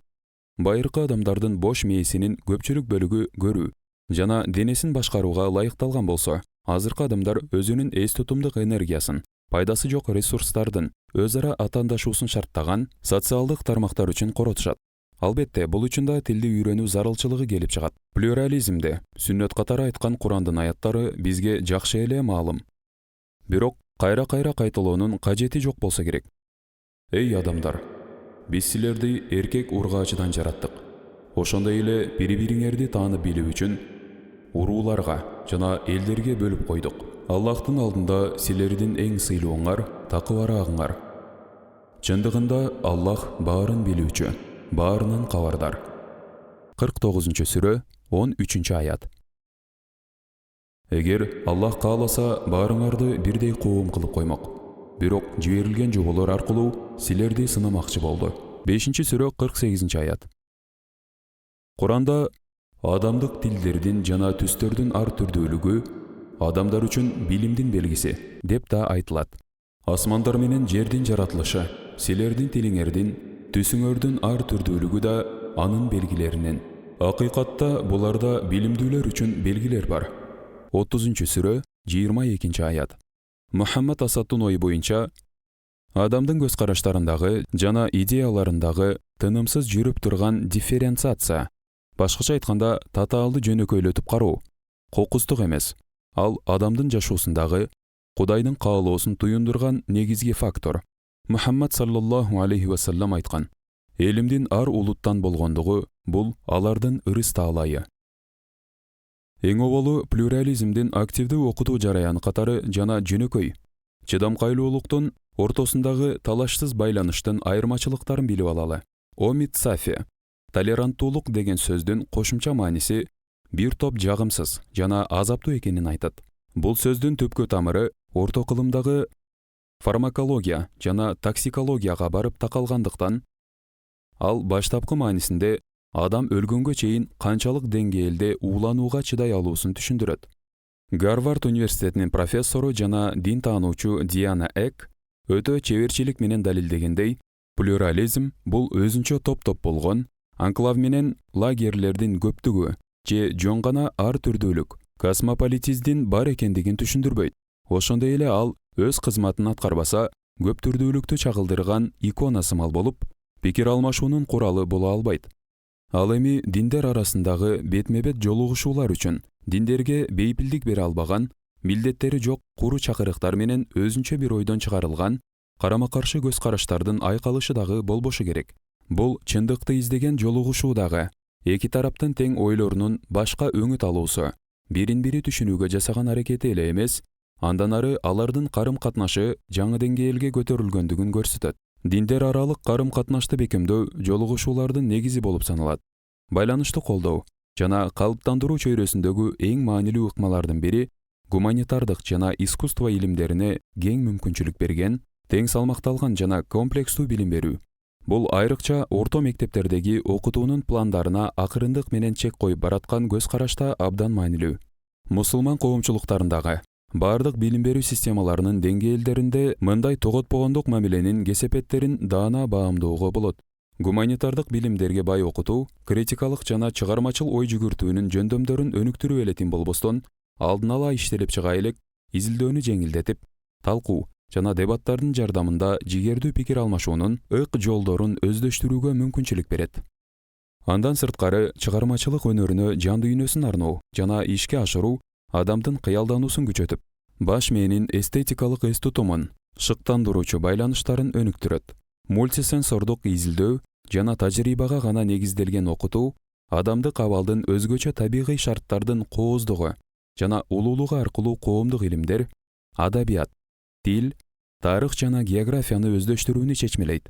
Байыркы адамдардын бош мээсинин көпчүлүк бөлүгү көрүү жана денесин башкарууга ылайыкталган болсо, азыркы адамдар өзүнүн эс тутумдук энергиясын, пайдасы жок ресурстардын өз ара атаандашуусун шарттаган социалдык тармактар үчүн коротушат. Албетте, бул үчүн да тилди үйрөнүү зарылчылыгы келип чыгат. Плюрализмде сүннөт катары айткан Курандын аяттары бизге жакшы эле маалым. Бирок кайра-кайра кайталоонун кажети жок болсо керек. Эй адамдар, биз силерди эркек ургаачыдан жараттык. Ошондой эле бири-бириңерди таанып билүү үчүн урууларга жана элдерге бөлүп койдук. Аллахтын алдында силердин эң сыйлууңар такыбараагыңар. Чындыгында Аллах баарын билүүчү, баарынан кабардар. 49-сүрө 13-аят. Эгер Аллах кааласа, баарыңарды бирдей коом кылып коймок. Бирок жиберилген жоболор аркылуу силерди сынамакчы болду. 5-сүрө 48-аят. Куранда адамдык тилдердин жана түстөрдүн ар түрдүүлүгү адамдар үчүн билимдин белгиси деп да айтылат. Асмандар менен жердин жаратылышы, силердин тилиңердин, түсүңөрдүн ар түрдүүлүгү да анын белгилеринен. Акыйкатта буларда билимдүүлөр үчүн белгилер бар. 30-сүрө 22-аят. Мухаммад Асаддын ою боюнча, адамдын көз караштарындагы жана идеяларындагы тынымсыз жүрүп турган дифференциация, башкача айтканда татаалды жөнөкөйлөтүп кароо, кокустук эмес. Ал адамдын жашоосундагы Кудайдын каалоосун туюндурган негизги фактор. Мухаммад саллаллаху алейхи ва саллям айткан: элимдин ар улуттан болгондугу бул алардын ырыс таалайы. Эң оболу плюрализмдин активдүү окутуу жараяны катары жана жөнөкөй, чыдамкайлуулуктун ортосундагы талашсыз байланыштын айырмачылыктарын билип алалы. Омид Сафи толеранттуулук деген сөздүн кошумча мааниси бир топ жагымсыз жана азаптуу экенин айтат. Бул сөздүн түпкү тамыры орто кылымдагы фармакология жана токсикологияга барып такалгандыктан, ал баштапкы маанисинде адам өлгөнгө чейин канчалык деңгээлде ууланууга чыдай алуусун түшүндүрөт. Гарвард университетинин профессору жана дин таануучу Диана Эк өтө чеберчилик менен далилдегендей, плюрализм бул өзүнчө топ-топ болгон анклав менен лагерлердин көптүгү же жөн гана ар түрдүүлүк, космополитиздин бар экендигин түшүндүрбөйт. Ошондой эле ал өз кызматын аткарбаса, көп түрдүүлүктү чагылдырган икона сымал болуп, пикир алмашуунун куралы боло албайт. Ал эми диндер арасындагы бетме-бет жолугушуулар үчүн диндерге бейпилдик бере албаган, милдеттери жок куру чакырыктар менен өзүнчө бир ойдон чыгарылган карама-каршы көз караштардын айкалышы дагы болбошу керек. Бул чындыкты издеген жолугушуу дагы эки тараптын тең ойлорунун башка өңүт алуусу, бирин-бири түшүнүүгө жасаган аракети эле эмес, андан ары алардын карым-катнашы жаңы деңгээлге көтөрүлгөндүгүн көрсөтөт. Диндер аралык карым-катнашты бекемдөө жолугушуулардын негизи болуп саналат. Байланышты колдоо жана калыптандыруу чөйрөсүндөгү эң маанилүү ыкмалардын бири гуманитардык жана искусство илимдерине кең мүмкүнчүлүк берген, тең салмакталган жана комплекстүү билим берүү. Бул айрыкча орто мектептердеги окутуунун пландарына акырындык менен чек коюп бараткан көз карашта абдан маанилүү. Мусулман коомчулуктарындагы бардык билим берүү системаларынын деңгээлдеринде мындай тоготпогондук мамиленин кесепеттерин даана баамдоого болот. Гуманитардык билимдерге бай окутуу, критикалык жана чыгармачыл ой жүгүртүүнүн жөндөмдөрүн өнүктүрүү эле тим болбостон, алдын ала иштелип чыга элек, изилдөөнү жеңилдетип, талкуу жана дебаттардын жардамында жигердүү пикир алмашуунун ык жолдорун өздөштүрүүгө мүмкүнчүлүк берет. Андан сырткары, чыгармачылык өнөрүнө жан дүйнөсүн арноо жана ишке ашыруу адамдын кыялдануусун күчөтүп, баш мээнин эстетикалык эс тутумун, шыктандыруучу байланыштарын өнүктүрөт. Мультисенсордук изилдөө жана тажрыйбага гана негизделген окутуу адамдык абалдын өзгөчө табигый шарттардын кооздугу жана улуулугу аркылуу коомдук илимдер, адабият, тил, тарых жана географияны өздөштүрүүнү чечмелейт.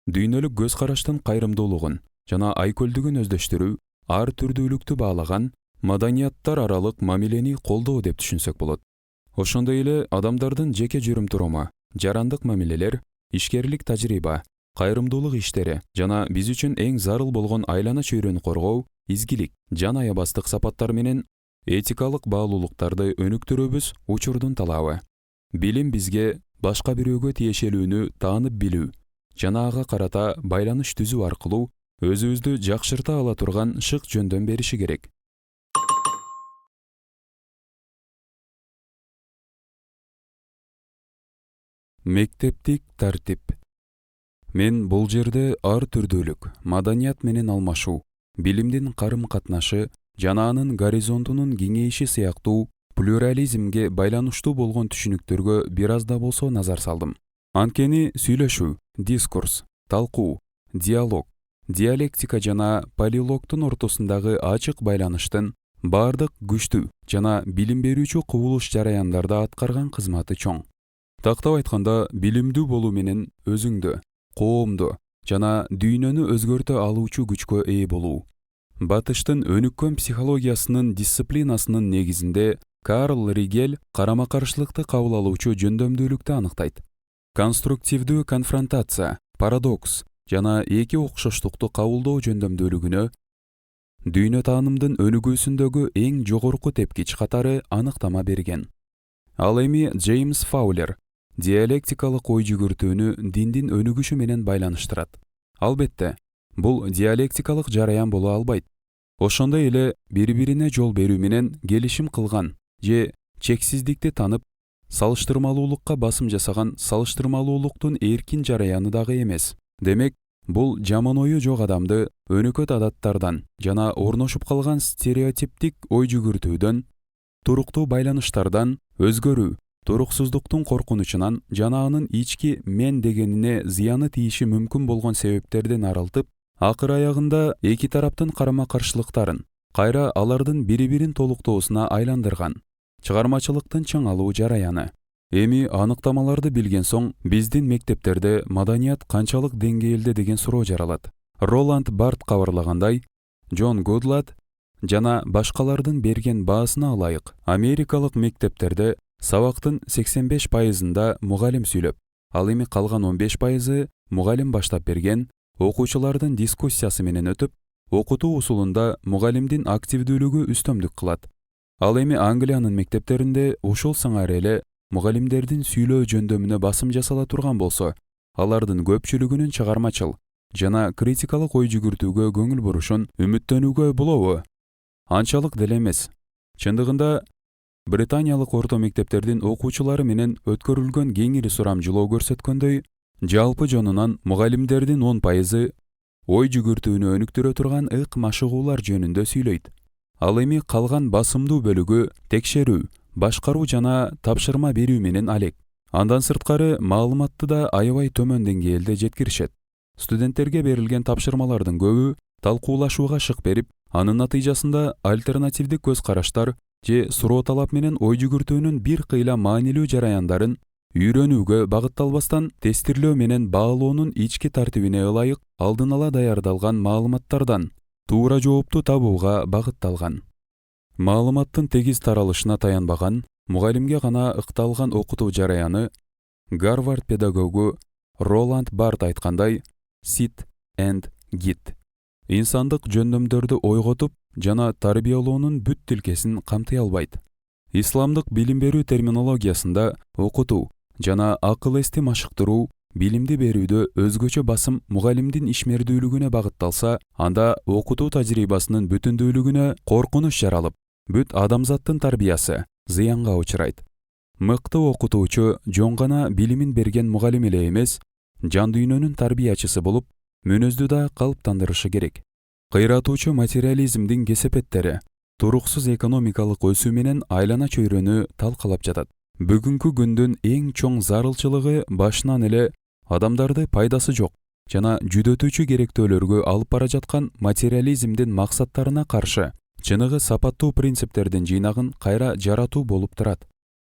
Дүйнөлүк көз караштын кайрымдуулугун жана айкөлдүгүн өздөштүрүү, ар түрдүүлүктү баалаган маданияттар аралык мамилени колдоо деп түшүнсөк болот. Ошондой эле адамдардын жеке жүрүм-туруму, жарандык мамилелер, ишкерлик тажрыйба, кайрымдуулук иштери жана биз үчүн эң зарыл болгон айлана чөйрөнү коргоо, изгилик, жан аябастык сапаттар менен этикалык баалуулуктарды өнүктүрүүбүз учурдун талабы. Билим бизге башка бирөөгө тиешелүүнү таанып билүү жана ага карата байланыш түзүү аркылуу өзүбүздү жакшырта ала турган шык жөндөм бериши керек. Мектептик тартип. Мен бул жерде ар түрдүүлүк, маданият менен алмашуу, билимдин карым-катнашы жана анын горизонтунун кеңейиши сыяктуу плюрализмге байланыштуу болгон түшүнүктөргө бир аз да болсо назар салдым. Анткени сүйлөшүү, дискурс, талкуу, диалог, диалектика жана полилогтун ортосундагы ачык байланыштын бардык күчтүү жана билим берүүчү кубулуш жараяндарда аткарган кызматы чоң. Тактап айтканда, билимдүү болуу менен өзүңдү, коомду жана дүйнөнү өзгөртө алуучу күчкө ээ болуу. Батыштын өнүккөн психологиясынын дисциплинасынын негизинде Карл Ригель карама-каршылыкты кабыл алуучу жөндөмдүүлүктү аныктайт. Конструктивдүү конфронтация, парадокс жана эки окшоштукту кабылдоо жөндөмдүүлүгүнө дүйнө таанымдын өнүгүүсүндөгү эң жогорку тепкич катары аныктама берген. Ал эми Джеймс Фаулер диалектикалык ой жүгүртүүнү диндин өнүгүшү менен байланыштырат. Албетте, бул диалектикалык жараян боло албайт. Ошондой эле бири-бирине жол берүү менен келишим кылган же чексиздикти танып, салыштырмалуулукка басым жасаган салыштырмалуулуктун эркин жараяны дагы эмес. Демек, бул жаман ою жок адамды өнөкөт адаттардан жана орношуп калган стереотиптик ой жүгүртүүдөн, туруктуу байланыштардан, өзгөрүү, туруксуздуктун коркунучунан жана анын ички мен дегенине зыяны тийиши мүмкүн болгон себептерден арылтып, акыр аягында эки тараптын карама-каршылыктарын, кайра алардын бири-бирин толуктоосуна айландырган чыгармачылыктын чыңалуу жараяны. Эми аныктамаларды билген соң, биздин мектептерде маданият канчалык деңгээлде деген суроо жаралат. Роланд Барт кабарлагандай, Джон Годлад жана башкалардын берген баасына ылайык, америкалык мектептерде сабактын 85%-ында мугалим сүйлөп, ал эми калган 15%-ы мугалим баштап берген, окуучулардын дискуссиясы менен өтүп, окутуу усулунда мугалимдин активдүүлүгү үстөмдүк кылат. Ал эми Англиянын мектептеринде ушул сыңары эле мугалимдердин сүйлөө жөндөмүнө басым жасала турган болсо, алардын көпчүлүгүнүн чыгармачыл жана критикалык ой жүгүртүүгө көңүл бурушун үмүттөнүүгө болобу? Анчалык деле эмес. Чындыгында, британиялык орто мектептердин окуучулары менен өткөрүлгөн кеңири сурамжылоо көрсөткөндөй, жалпы жонунан мугалимдердин 10%-ы ой жүгүртүүнү өнүктүрө турган ык машыгуулар жөнүндө сүйлөйт. Ал эми калган басымдуу бөлүгү текшерүү, башкаруу жана тапшырма берүү менен алек. Андан сырткары маалыматты да аябай төмөн деңгээлде жеткиришет. Студенттерге берилген тапшырмалардын көбү талкуулашууга шык берип, анын натыйжасында альтернативдик көз караштар же суроо талап менен ой жүгүртүүнүн бир кыйла маанилүү жараяндарын үйрөнүүгө багытталбастан тестирлөө менен баалоонун ички тартибине ылайык алдын ала даярдалган маалыматтардан туура жоопту табууга багытталган. Маалыматтын тегиз таралышына таянбаган, мугалимге гана ыкталган окутуу жараяны Гарвард педагогу Роланд Барт айткандай, sit and git. Инсандык жөндөмдөрдү ойготуп жана тарбиялоонун бүт тилкесин камтый албайт. Исламдык билим берүү терминологиясында окутуу жана акыл эсти машыктыруу билимди берүүдө өзгөчө басым мугалимдин ишмердүүлүгүнө багытталса, анда окутуу тажрыйбасынын бүтүндүүлүгүнө коркунуч жаралып, бүт адамзаттын тарбиясы зыянга учурайт. Мыкты окутуучу жон гана билимин берген мугалим эле эмес, жан дүйнөнүн тарбиячысы болуп, мүнөздү да калыптандырышы керек. Кыйратуучу материализмдин кесепеттери туруксуз экономикалык өсүү менен айлана чөйрөнү талкалап жатат. Бүгүнкү күндүн эң чоң зарылчылыгы башынан эле адамдарды пайдасы жок жана жүдөтүүчү керектөөлөргө алып бара жаткан материализмдин максаттарына каршы чыныгы сапаттуу принциптердин жыйнагын кайра жаратуу болуп турат.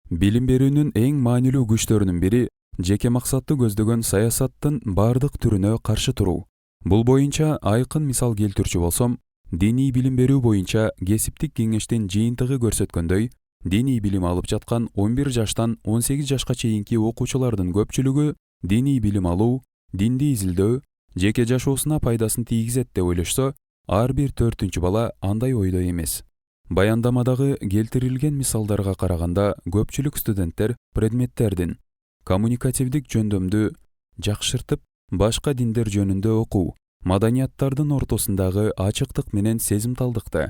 Билим берүүнүн эң маанилүү күчтөрүнүн бири жеке максатты көздөгөн саясаттын бардык түрүнө каршы туруу. Бул боюнча айкын мисал келтирчү болсом, диний билим берүү боюнча кесиптик кеңештин жыйынтыгы көрсөткөндөй, диний билим алып жаткан 11 жаштан 18 жашка чейинки окуучулардын көпчүлүгү диний билим алуу, динди изилдөө, жеке жашоосуна пайдасын тийгизет деп ойлошсо, ар бир 4-үнчү бала андай ойдо эмес. Баяндамадагы келтирилген мисалдарга караганда, көпчүлүк студенттер предметтердин коммуникативдик жөндөмдү жакшыртып, башка диндер жөнүндө окуу, маданияттардын ортосундагы ачыктык менен сезимталдыкты,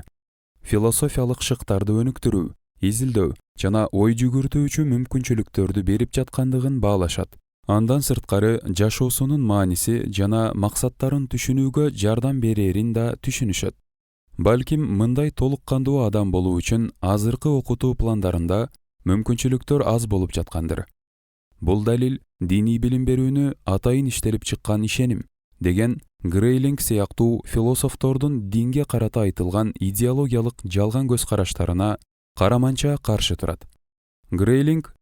философиялык шыктарды өнүктүрүү, изилдөө жана ой жүгүртүүчү мүмкүнчүлүктөрдү берип жаткандыгын баалашат. Андан сырткары жашоосунун мааниси жана максаттарын түшүнүүгө жардам берерин да түшүнүшөт. Балким мындай толук кандуу адам болуу үчүн азыркы окутуу пландарында мүмкүнчүлүктөр аз болуп жаткандыр. Бул далил диний билим берүүнү атайын иштелип чыккан ишеним деген Грейлинг сыяктуу философтордун динге карата айтылган идеологиялык жалган көз караштарына караманча каршы турат. Грейлинг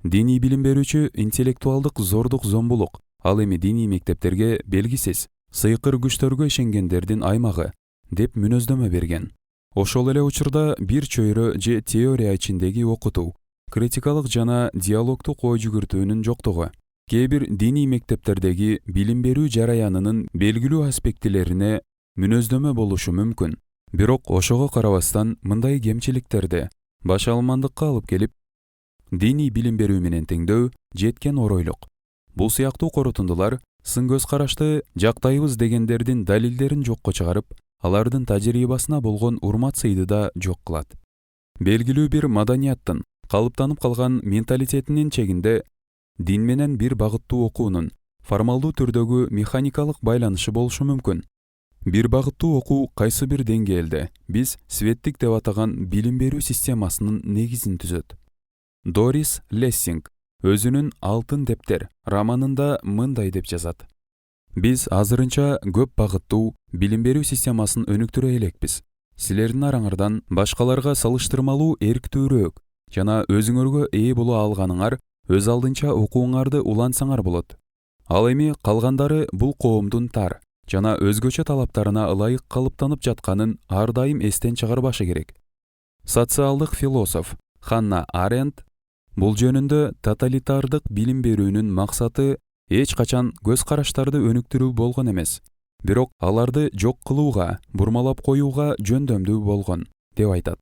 диний билим берүүчү интеллектуалдык зордук зомбулук, ал эми диний мектептерге белгисиз, сыйкыр күчтөргө ишенгендердин аймагы деп мүнөздөмө берген. Ошол эле учурда бир чөйрө же теория ичиндеги окутуу, критикалык жана диалогдук ой жүгүртүүнүн жоктугу, кээ бир диний мектептердеги билим берүү жараянынын белгилүү аспектилерине мүнөздөмө болушу мүмкүн. Бирок ошого карабастан мындай кемчиликтерди баш алмандыкка алып келип, диний билим берүү менен теңдөө жеткен оройлук. Бул сыяктуу корутундулар сын көз карашты жактайбыз дегендердин далилдерин жокко чыгарып, алардын тажрыйбасына болгон урмат сыйды да жок кылат. Белгилүү бир маданияттын калыптанып калган менталитетинин чегинде дин менен бир багыттуу окуунун формалдуу түрдөгү механикалык байланышы болушу мүмкүн. Бир багыттуу окуу кайсы бир деңгээлде биз светтик деп атаган билим берүү системасынын негизин түзөт. Дорис Лессинг өзүнүн «Алтын дептер» романында мындай деп жазат: Биз азырынча көп багыттуу билим берүү системасын өнүктүрө элекпиз. Силердин араңардан башкаларга салыштырмалуу эрктүүрөөк жана өзүңөргө ээ боло алганыңар өз алдынча окууңарды улантсаңар болот. Ал эми калгандары бул коомдун тар жана өзгөчө талаптарына ылайык калыптанып жатканын ар дайым эстен чыгарбашы керек. Социалдык философ Ханна Аренд бул жөнүндө тоталитардык билим берүүнүн максаты эч качан көз караштарды өнүктүрүү болгон эмес, бирок аларды жок кылууга, бурмалап коюуга жөндөмдүү болгон деп айтат.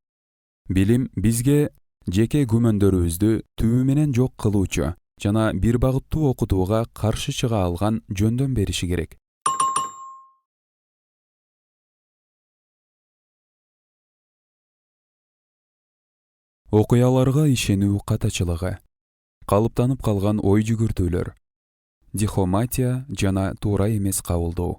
Билим бизге жеке күмөндөрүбүздү түбү менен жок кылуучу жана бир багыттуу окутууга каршы чыга алган жөндөм бериши керек. Окуяларга ишенүү катачылыгы, калыптанып калган ой жүгүртүүлөр, дихоматия жана туура эмес кабылдоо.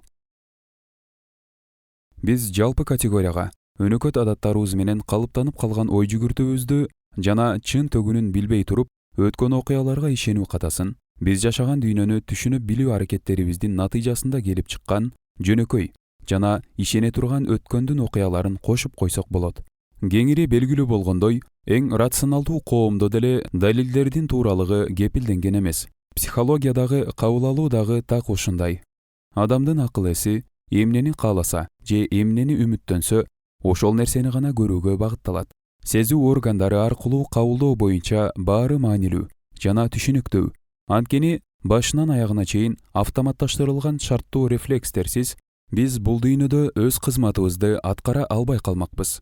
Биз жалпы категорияга өнөкөт адаттарыбыз менен калыптанып калган ой жүгүртүүбүздү жана чын төгүнүн билбей туруп, өткөн окуяларга ишенүү катасын, биз жашаган дүйнөнү түшүнүп билүү аракеттерибиздин натыйжасында келип чыккан жөнөкөй жана ишене турган өткөндүн окуяларын кошуп койсок болот. Кеңири белгилүү болгондой, эң рационалдуу коомдо деле далилдердин тууралыгы кепилденген эмес. Психологиядагы кабыл алуу дагы так ушундай. Адамдын акыл эси эмнени кааласа же эмнени үмүттөнсө, ошол нерсени гана көрүүгө багытталат. Сезүү органдары аркылуу кабылдоо боюнча баары маанилүү жана түшүнүктүү. Анткени башынан аягына чейин автоматташтырылган шарттуу рефлекстерсиз биз бул дүйнөдө өз кызматыбызды аткара албай калмакпыз.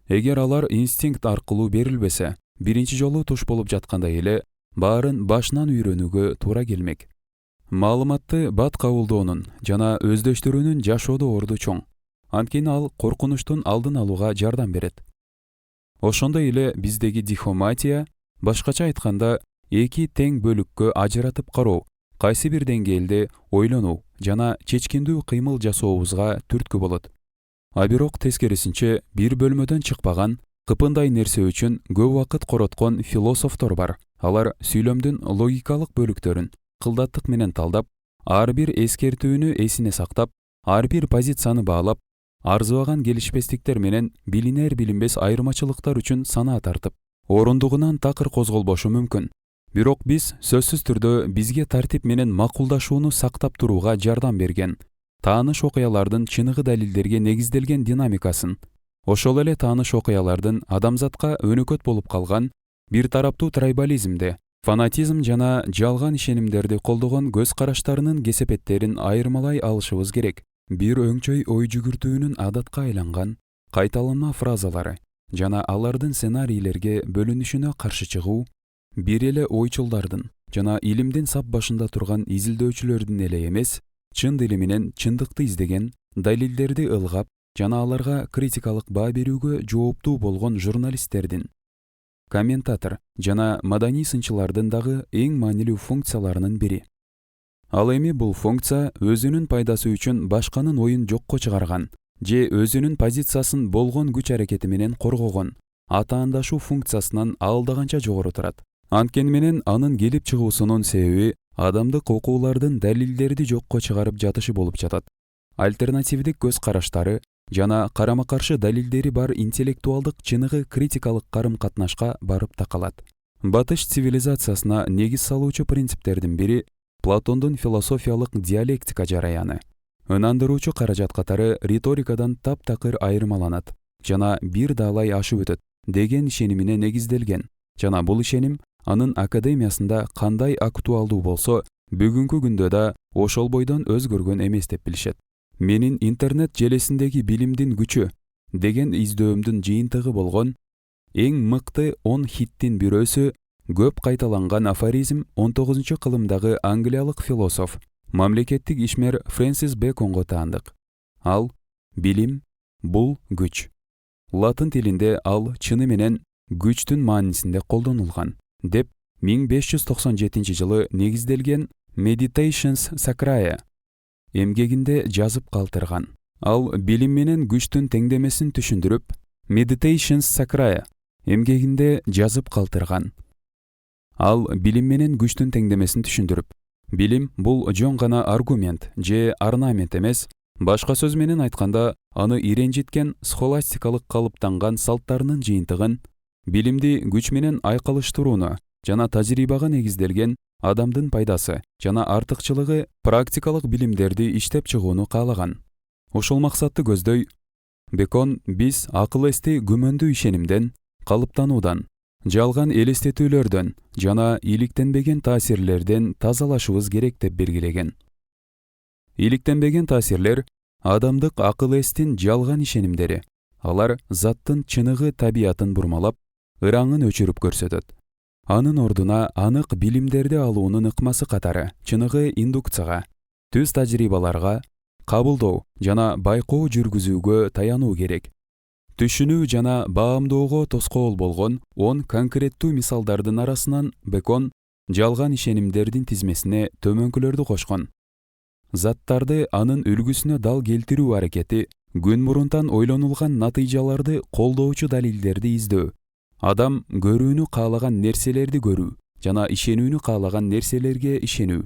Эгер алар инстинкт аркылуу берилбесе, биринчи жолу туш болуп жаткандай эле баарын башынан үйрөнүүгө туура келмек. Маалыматты бат кабылдоонун жана өздөштүрүүнүн жашоодо орду чоң. Анткени ал коркунучтун алдын алууга жардам берет. Ошондой эле биздеги дихоматия, башкача айтканда, эки тең бөлүккө ажыратып кароо, кайсы бир деңгээлде ойлонуу жана чечкиндүү кыймыл жасообузга түрткү болот. А бирок тескерисинче бир бөлмөдөн чыкпаган, кыпындай нерсе үчүн көп убакыт короткон философтор бар. Алар сүйлөмдүн логикалык бөлүктөрүн кылдаттык менен талдап, ар бир эскертүүнү эсине сактап, ар бир позицияны баалап, арзыбаган келишпестиктер менен билинер билинбес айырмачылыктар үчүн санаа тартып, орундугунан такыр козголбошу мүмкүн. Бирок биз сөзсүз түрдө бизге тартип менен макулдашууну сактап турууга жардам берген, тааныш окуялардын чыныгы далилдерге негизделген динамикасын, ошол эле тааныш окуялардын адамзатка өнөкөт болуп калган бир тараптуу трайбализмди, фанатизм жана жалган ишенимдерди колдогон көз караштарынын кесепеттерин айырмалай алышыбыз керек. Бир өңчөй ой жүгүртүүнүн адатка айланган кайталанма фразалары жана алардын сценарийлерге бөлүнүшүнө каршы чыгуу, бир эле ойчулдардын жана илимдин сап башында турган изилдөөчүлөрдүн эле эмес, чын дили менен чындыкты издеген, далилдерди ылгап жана аларга критикалык баа берүүгө жооптуу болгон журналисттердин, комментатор жана маданий сынчылардын дагы эң маанилүү функцияларынын бири. Ал эми бул функция өзүнүн пайдасы үчүн башканын оюн жокко чыгарган же өзүнүн позициясын болгон күч аракети менен коргогон, атаандашуу функциясынан алдаганча жогору турат. Анткени менен анын келип чыгуусунун себеби адамдык окуулардын далилдерди жокко чыгарып жатышы болуп жатат. Альтернативдик көз караштары жана карама-каршы далилдери бар интеллектуалдык чыныгы критикалык карым-катнашка барып такалат. Батыш цивилизациясына негиз салуучу принциптердин бири Платондун философиялык диалектика жараяны. Ынандыруучу каражат катары риторикадан таптакыр айырмаланат жана бир даалай ашып өтөт деген ишенимине негизделген жана бул ишеним анын академиясында кандай актуалдуу болсо, бүгүнкү күндө да ошол бойдон өзгөргөн эмес деп билишет. Менин интернет желесиндеги билимдин күчү деген издөөмдүн жыйынтыгы болгон эң мыкты 10 хиттин бирөөсү көп кайталанган афоризм 19-кылымдагы англиялык философ, мамлекеттик ишмер Фрэнсис Бэконго таандык. Ал билим бул күч. Латын тилинде ал чыны менен күчтүн маанисинде колдонулган деп 1597-жылы негизделген Meditations Sacrae эмгегинде жазып калтырган. Ал билим менен күчтүн теңдемесин түшүндүрүп, Meditations Sacrae эмгегинде жазып калтырган. Ал билим менен күчтүн теңдемесин түшүндүрүп, билим бул жөн гана аргумент же орнамент эмес, башка сөз менен айтканда, аны иренжиткен схоластикалык калыптанган салттарынын жыйынтыгын, билимди күч менен айкалыштырууну жана тажрыйбага негизделген адамдын пайдасы жана артыкчылыгы практикалык билимдерди иштеп чыгууну каалаган. Ушул максатты көздөй, Бекон биз акыл эсти күмөндүү ишенимден, калыптануудан, жалган элестетүүлөрдөн жана иликтенбеген таасирлерден тазалашыбыз керек деп белгилеген. Иликтенбеген таасирлер адамдык акыл эстин жалган ишенимдери. Алар заттын чыныгы табиятын бурмалап, ыраңын өчүрүп көрсөтөт. Анын ордуна анык билимдерди алуунун ыкмасы катары чыныгы индукцияга, түз тажрыйбаларга, кабылдоо жана байкоо жүргүзүүгө таянуу керек. Түшүнүү жана баамдоого тоскоол болгон 10 конкреттүү мисалдардын арасынан Бекон жалган ишенимдердин тизмесине төмөнкүлөрдү кошкон. Заттарды анын үлгүсүнө дал келтирүү аракети, күн мурунтан ойлонулган натыйжаларды колдоочу далилдерди издөө, адам көрүүнү каалаган нерселерди көрүү жана ишенүүнү каалаган нерселерге ишенүү,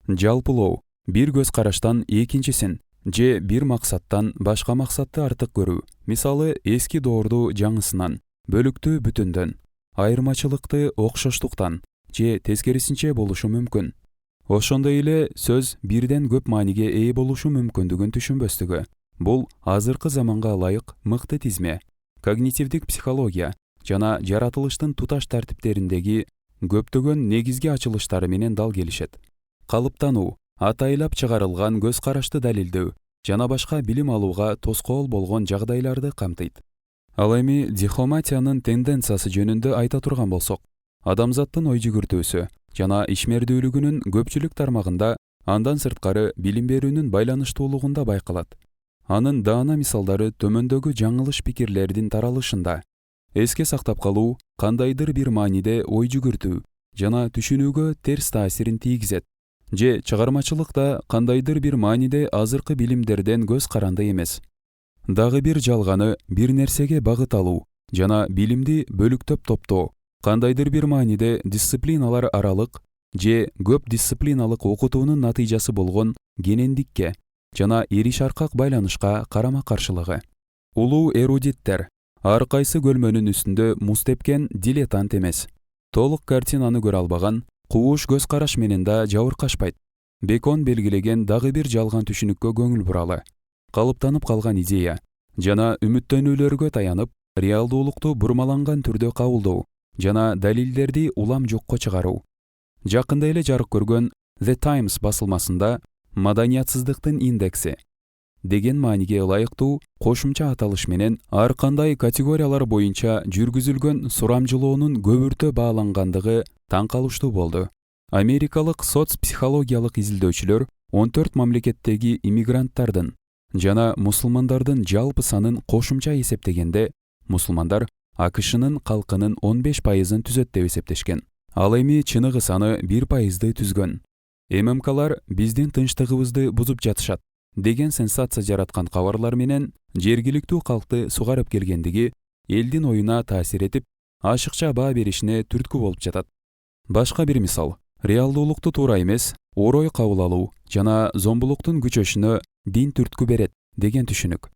жалпылоо, бир көз караштан экинчисин же бир максаттан башка максатты артык көрүү, мисалы эски доорду жаңысынан, бөлүктү бүтүндөн, айырмачылыкты окшоштуктан же тескерисинче болушу мүмкүн. Ошондой эле сөз бирден көп мааниге ээ болушу мүмкүндүгүн түшүнбөстүгү. Бул азыркы заманга ылайык мыкты тизме, когнитивдик психология жана жаратылыштын туташ тартиптериндеги көптөгөн негизги ачылыштары менен дал келишет. Калыптануу, атайлап чыгарылган көз карашты далилдөө жана башка билим алууга тоскоол болгон жагдайларды камтыйт. Ал эми дихоматиянын тенденциясы жөнүндө айта турган болсок, адамзаттын ой жүгүртүүсү жана ишмердүүлүгүнүн көпчүлүк тармагында андан сырткары билим берүүнүн байланыштуулугунда байкалат. Анын даана мисалдары төмөндөгү жаңылыш пикирлердин таралышында. Эске сактап калуу кандайдыр бир мааниде ой жүгүртүү жана түшүнүүгө терс таасирин тийгизет. Же чыгармачылыкта кандайдыр бир мааниде азыркы билимдерден көз каранды эмес. Дагы бир жалганы бир нерсеге багыт алуу жана билимди бөлүктөп топтоо, кандайдыр бир мааниде дисциплиналар аралык же көп дисциплиналык окутуунун натыйжасы болгон генендикке жана эриш аркак байланышка карама-каршылыгы. Улуу эрудиттер ар кайсы көлмөнүн үстүндө муз тепкен дилетант эмес. Толук картинаны көрө албаган, кууш көз караш менен да жабыркашпайт. Бекон белгилеген дагы бир жалган түшүнүккө көңүл буралы. Калыптанып калган идея жана үмүттөнүүлөргө таянып, реалдуулукту бурмаланган түрдө кабылдоо жана далилдерди улам жокко чыгаруу. Жакында эле жарык көргөн The Times басылмасында маданиятсыздыктын индекси деген мааниге ылайыктуу кошумча аталыш менен ар кандай категориялар боюнча жүргүзүлгөн сурамжылоонун көбүртө баалангандыгы таң калыштуу болду. Америкалык соцпсихологиялык изилдөөчүлөр 14 мамлекеттеги иммигранттардын жана мусулмандардын жалпы санын кошумча эсептегенде, мусулмандар АКШнын калкынын 15%-ын түзөт деп эсептешкен. Ал эми чыныгы саны 1%-ды түзгөн. ММКлар биздин тынчтыгыбызды бузуп жатышат деген сенсация жараткан кабарлар менен жергиликтүү калкты сугарып келгендиги элдин оюна таасир этип, ашыкча баа беришине түрткү болуп жатат. Башка бир мисал, реалдуулукту туура эмес, орой кабыл алуу жана зомбулуктун күчөшүнө дин түрткү берет деген түшүнүк.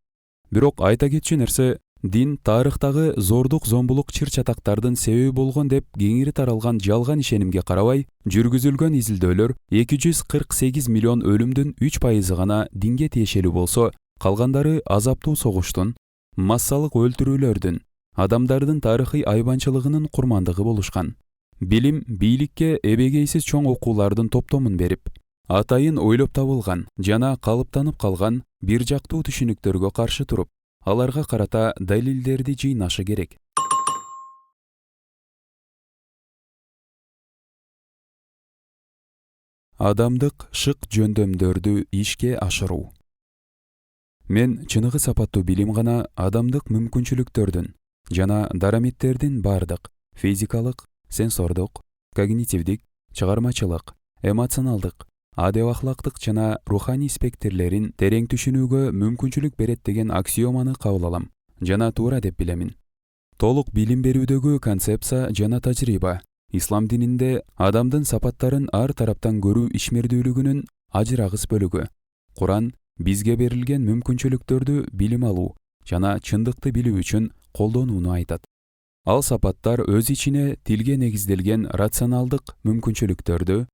Бирок айта кетчү нерсе, дин тарыхтагы зордук зомбулук чыр-чатактардын себеби болгон деп кеңири таралган жалган ишенимге карабай, жүргүзүлгөн изилдөөлөр 248 миллион өлүмдүн 3%-ы гана динге тиешелүү болсо, калгандары азаптуу согуштун, массалык өлтүрүүлөрдүн, адамдардын тарыхый айбанчылыгынын курмандыгы болушкан. Билим бийликке эбегейсиз чоң окуулардын топтомун берип, атайын ойлоп табылган жана калыптанып калган бир жактуу түшүнүктөргө каршы туруп, аларга карата далилдерди жыйнашы керек. Адамдык шык жөндөмдөрдү ишке ашыруу. Мен чыныгы сапаттуу билим гана адамдык мүмкүнчүлүктөрдүн жана дараметтердин бардык физикалык, сенсордук, когнитивдик, чыгармачылык, эмоционалдык, адеп-ахлактык жана руханий спектрлерин терең түшүнүүгө мүмкүнчүлүк берет деген аксиоманы кабыл алам жана туура деп билемин. Толук билим берүүдөгү концепция жана тажрыйба ислам дининде адамдын сапаттарын ар тараптан көрүү ишмердүүлүгүнүн ажырагыс бөлүгү. Куран бизге берилген мүмкүнчүлүктөрдү билим алуу жана чындыкты билүү үчүн колдонууну айтат. Ал сапаттар өз ичине тилге негизделген рационалдык мүмкүнчүлүктөрдү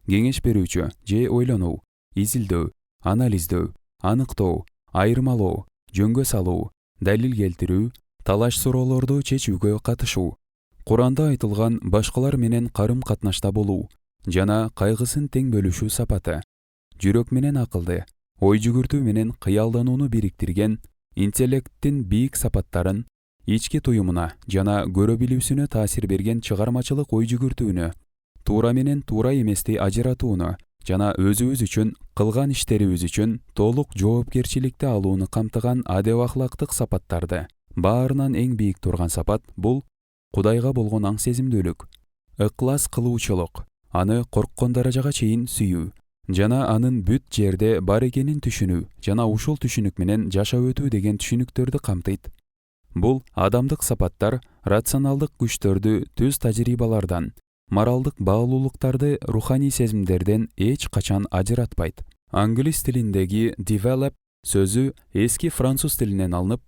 кеңеш берүүчү же ойлонуу, изилдөө, анализдөө, аныктоо, айырмалоо, жөнгө салуу, далил келтирүү, талаш суроолорду чечүүгө катышуу, Куранда айтылган башкалар менен карым-катнашта болуу жана кайгысын тең бөлүшүү сапаты, жүрөк менен акылды, ой жүгүртүү менен кыялданууну бириктирген интеллекттин бийик сапаттарын, ички туюмуна жана көрө билүүсүнө таасир берген чыгармачылык ой жүгүртүүнү, туура менен туура эмести ажыратууну жана өзүбүз үчүн кылган иштерибиз үчүн толук жоопкерчиликти алууну камтыган адеп-ахлактык сапаттарды. Баарынан эң бийик турган сапат бул Кудайга болгон аң сезимдүүлүк, ыклас кылуучулук, аны корккон даражага чейин сүйүү жана анын бүт жерде бар экенин түшүнүү жана ушул түшүнүк менен жашап өтүү деген түшүнүктөрдү камтыйт. Бул адамдык сапаттар рационалдык күчтөрдү түз тажрыйбалардан, моралдык баалуулуктарды руханий сезимдерден эч качан ажыратпайт. Англис тилиндеги develop сөзү эски француз тилинен алынып,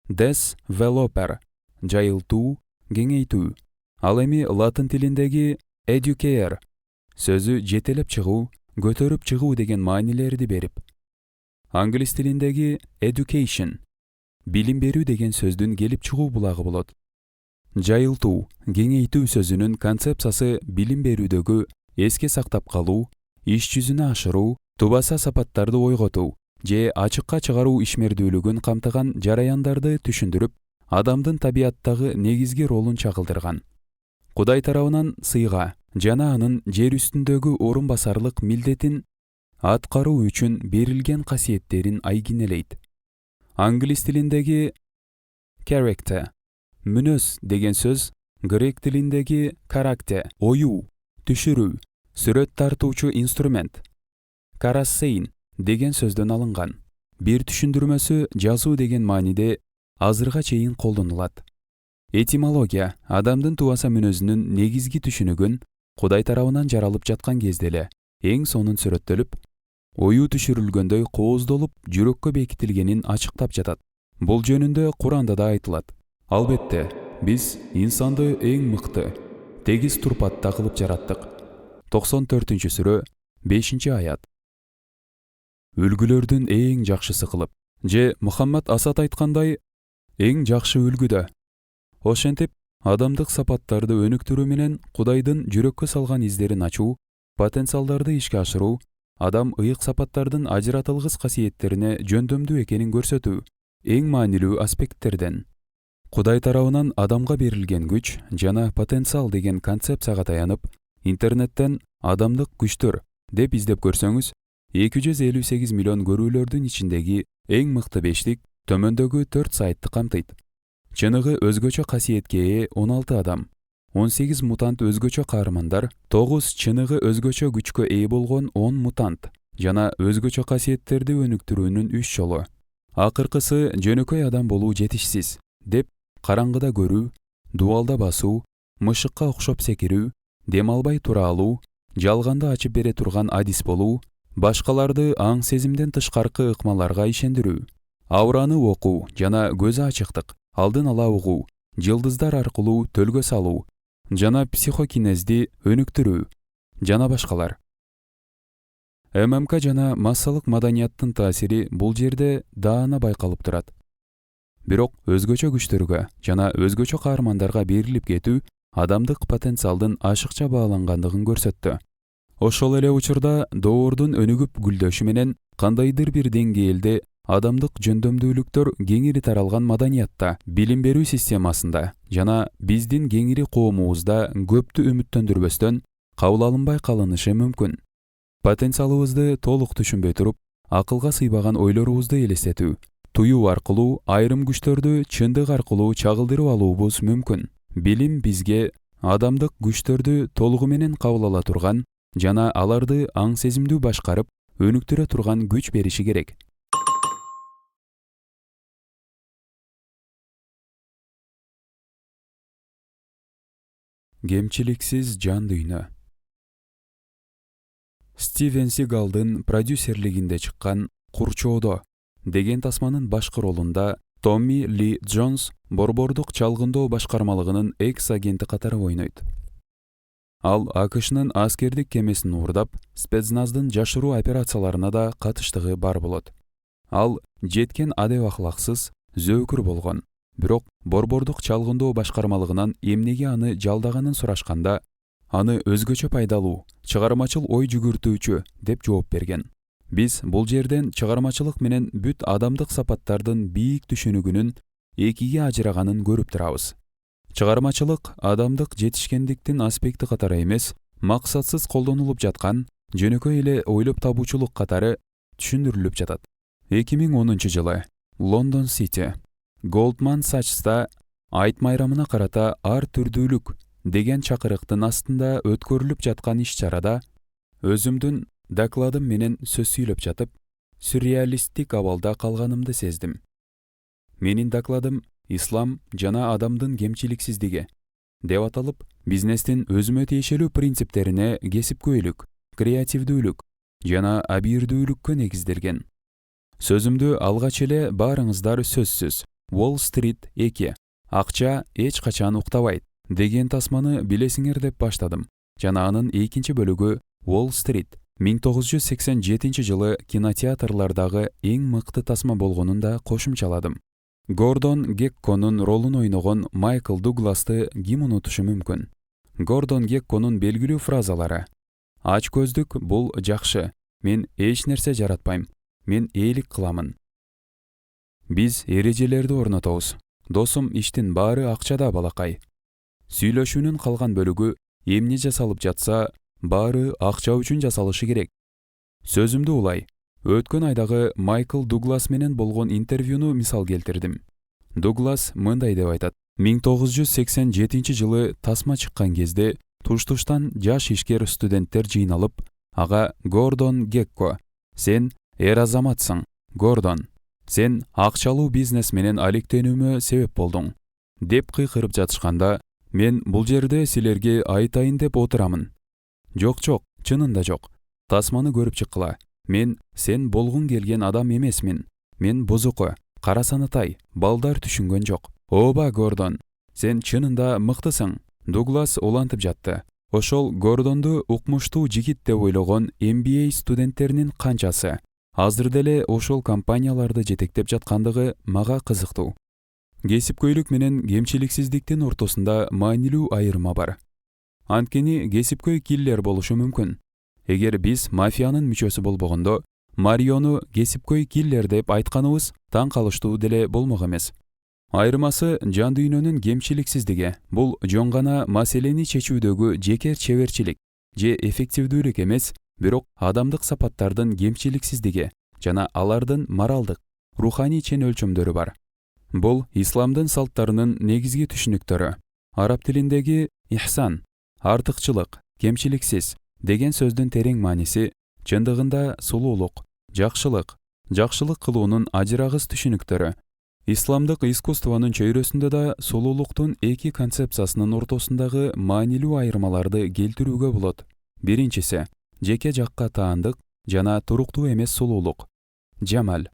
developer жайылтуу, кеңейтүү. Ал эми латын тилиндеги educare сөзү жетелеп чыгуу, көтөрүп чыгуу деген маанилерди берип, англис тилиндеги education билим берүү деген сөздүн келип чыгуу булагы болот. Жайылтуу, кеңейтүү сөзүнүн концепциясы билим берүүдөгү эске сактап калуу, иш жүзүнө ашыруу, тубаса сапаттарды ойготуу же ачыкка чыгаруу ишмердүүлүгүн камтыган жараяндарды түшүндүрүп, адамдын табияттагы негизги ролун чагылдырган. Кудай тарабынан сыйга жана анын жер үстүндөгү орун басарлык милдетин аткаруу үчүн берилген касиеттерин айгинелейт. Англис тилиндеги character мүнөз деген сөз грек тилиндеги каракте оюу, түшүрүү, сүрөт тартуучу инструмент, карасейн деген сөздөн алынган. Бир түшүндүрмөсү жазуу деген мааниде азырга чейин колдонулат. Этимология адамдын тубаса мүнөзүнүн негизги түшүнүгүн Кудай тарабынан жаралып жаткан кезде эле эң сонун сүрөттөлүп, оюу түшүрүлгөндөй кооздолуп, жүрөккө бекитилгенин ачыктап жатат. Бул жөнүндө Куранда да айтылат. Албетте, биз инсанды эң мыкты, тегиз турпатта кылып жараттык. 94-сүрө 5-аят. Үлгүлөрдүн эң жакшысы кылып, же Мухаммад Асад айткандай, эң жакшы үлгүдө. Ошентип, адамдык сапаттарды өнүктүрүү менен Кудайдын жүрөккө салган издерин ачуу, потенциалдарды ишке ашыруу, адам ыйык сапаттардын ажыратылгыс касиеттерине жөндөмдүү экенин көрсөтүү эң маанилүү аспекттерден. Кудай тарабынан адамга берилген күч жана потенциал деген концепцияга таянып, интернеттен адамдык күчтөр деп издеп көрсөңүз, 258 миллион көрүүлөрдүн ичиндеги эң мыкты 5тик төмөндөгү 4 сайтты камтыйт. Чыныгы өзгөчө касиетке ээ 16 адам, 18 мутант өзгөчө каармандар, 9 чыныгы өзгөчө күчкө ээ болгон 10 мутант жана өзгөчө касиеттерди өнүктүрүүнүн 3 жолу. Акыркысы жөнөкөй адам болуу жетишсиз деп караңгыда көрүү, дубалда басуу, мышыкка окшоп секирүү, дем албай тура алуу, жалганды ачып бере турган адис болуу, башкаларды аң сезимден тышкаркы ыкмаларга ишендирүү, аураны окуу жана көзү ачыктык, алдын ала угуу, жылдыздар аркылуу төлгө салуу жана психокинезди өнүктүрүү жана башкалар. ММК жана массалык маданияттын таасири бул жерде даана байкалып турат. Бирок өзгөчө күчтөргө жана өзгөчө каармандарга берилип кетүү адамдык потенциалдын ашыкча баалангандыгын көрсөттү. Ошол эле учурда доордун өнүгүп гүлдөшү менен кандайдыр бир деңгээлде адамдык жөндөмдүүлүктөр кеңири таралган маданиятта, билим берүү системасында жана биздин кеңири коомубузда көптү үмүттөндүрбөстөн кабыл алынбай калынышы мүмкүн. Потенциалыбызды толук түшүнбөй туруп, акылга сыйбаган ойлорубузду элестетүү, туюу аркылуу айрым күчтөрдү чындык аркылуу чагылдырып алуубуз мүмкүн. Билим бизге адамдык күчтөрдү толугу менен кабыл ала турган жана аларды аң сезимдүү башкарып, өнүктүрө турган күч бериши керек. Кемчиликсиз жан дүйнө. Стивен Сигалдын продюсерлигинде чыккан «Курчоодо» деген тасманын башкы ролунда Томми Ли Джонс борбордук чалгындоо башкармалыгынын экс-агенти катары ойнойт. Ал АКШнын аскердик кемесин уурдап, спецназдын жашыруу операцияларына да катыштыгы бар болот. Ал жеткен адеп ахлаксыз, зөөкүр болгон. Бирок борбордук чалгындоо башкармалыгынан эмнеге аны жалдаганын сурашканда, аны өзгөчө пайдалуу, чыгармачыл ой жүгүртүүчү деп жооп берген. Биз бул жерден чыгармачылык менен бүт адамдык сапаттардын бийик түшүнүгүнүн экиге ажыраганын көрүп турабыз. Чыгармачылык адамдык жетишкендиктин аспекти катары эмес, максатсыз колдонулуп жаткан, жөнөкөй эле ойлоп табуучулук катары түшүндүрүлүп жатат. 2010-жылы Лондон Сити Goldman Sachs'та айт майрамына карата ар түрдүүлүк деген чакырыктын астында өткөрүлүп жаткан иш-чарада өзүмдүн докладым менен сөз сүйлөп жатып, сюрреалисттик абалда калганымды сездим. Менин докладым «Ислам жана адамдын кемчиликсиздиги» деп аталып, бизнестин өзүмө тиешелүү принциптерине кесипкөйлүк, креативдүүлүк жана абийирдүүлүккө негизделген. Сөзүмдү алгач эле баарыңыздар сөзсүз Wall Street 2 акча эч качан уктабайт деген тасманы билесиңер деп баштадым жана анын экинчи бөлүгү Wall Street 1987 жылы кинотеатрлардагы эң мыкты тасма болгонун да кошумчаладым. Гордон Гекконун ролун ойногон Майкл Дугласты ким унутушу мүмкүн? Гордон Гекконун белгилүү фразалары: «Ач көздүк бул жакшы, мен эч нерсе жаратпайм, мен ээлик кыламын». Биз эрежелерди орнотобуз. Досум, иштин баары акчада балакай. Сүйлөшүүнүн калган бөлүгү эмне жасалып жатса, баары акча үчүн жасалышы керек. Сөзүмдү улай, өткөн айдагы Майкл Дуглас менен болгон интервьюну мисал келтирдим. Дуглас мындай деп айтат: 1987 жылы тасма чыккан кезде туш-туштан жаш ишкер студенттер жыйналып, ага «Гордон Гекко, сен эр азаматсың, Гордон, сен акчалуу бизнес менен алектенүүмө себеп болдуң» деп кыйкырып жатышканда, мен бул жерде силерге айтайын деп отурамын. Жок, чынында жок. Тасманы көрүп чыккыла. Мен сен болгун келген адам эмесмин. Мен бузуку, карасанытай, балдар түшүнгөн жок. Ооба, Гордон, сен чынында мыктысың. Дуглас улантып жатты. Ошол Гордонду укмуштуу жигит деп ойлогон MBA студенттеринин канчасы азыр деле ошол компанияларды жетектеп жаткандыгы мага кызыктуу. Кесипкөйлүк менен кемчиликсиздиктин ортосунда маанилүү айырма бар. Анткени кесипкөй киллер болушу мүмкүн. Эгер биз мафиянын мүчөсү болбогондо, Мариону кесипкөй киллер деп айтканыбыз таң калыштуу деле болмок эмес. Айырмасы жан дүйнөнүн кемчиликсиздиги. Бул жөн гана маселени чечүүдөгү жеке чеберчилик же эффективдүүлүк эмес, бирок адамдык сапаттардын кемчиликсиздиги жана алардын моралдык, руханий чен өлчөмдөрү бар. Бул исламдын салттарынын негизги түшүнүктөрү. Араб тилиндеги ихсан, артыкчылык, кемчиликсиз деген сөздүн терең мааниси чындыгында сулуулук, жакшылык, жакшылык кылуунун ажырагыс түшүнүктөрү. Исламдык искусствонун чөйрөсүндө да сулуулуктун эки концепциясынын ортосундагы маанилүү айырмаларды келтирүүгө болот. Биринчиси жеке жакка таандык жана туруктуу эмес сулуулук, жамал.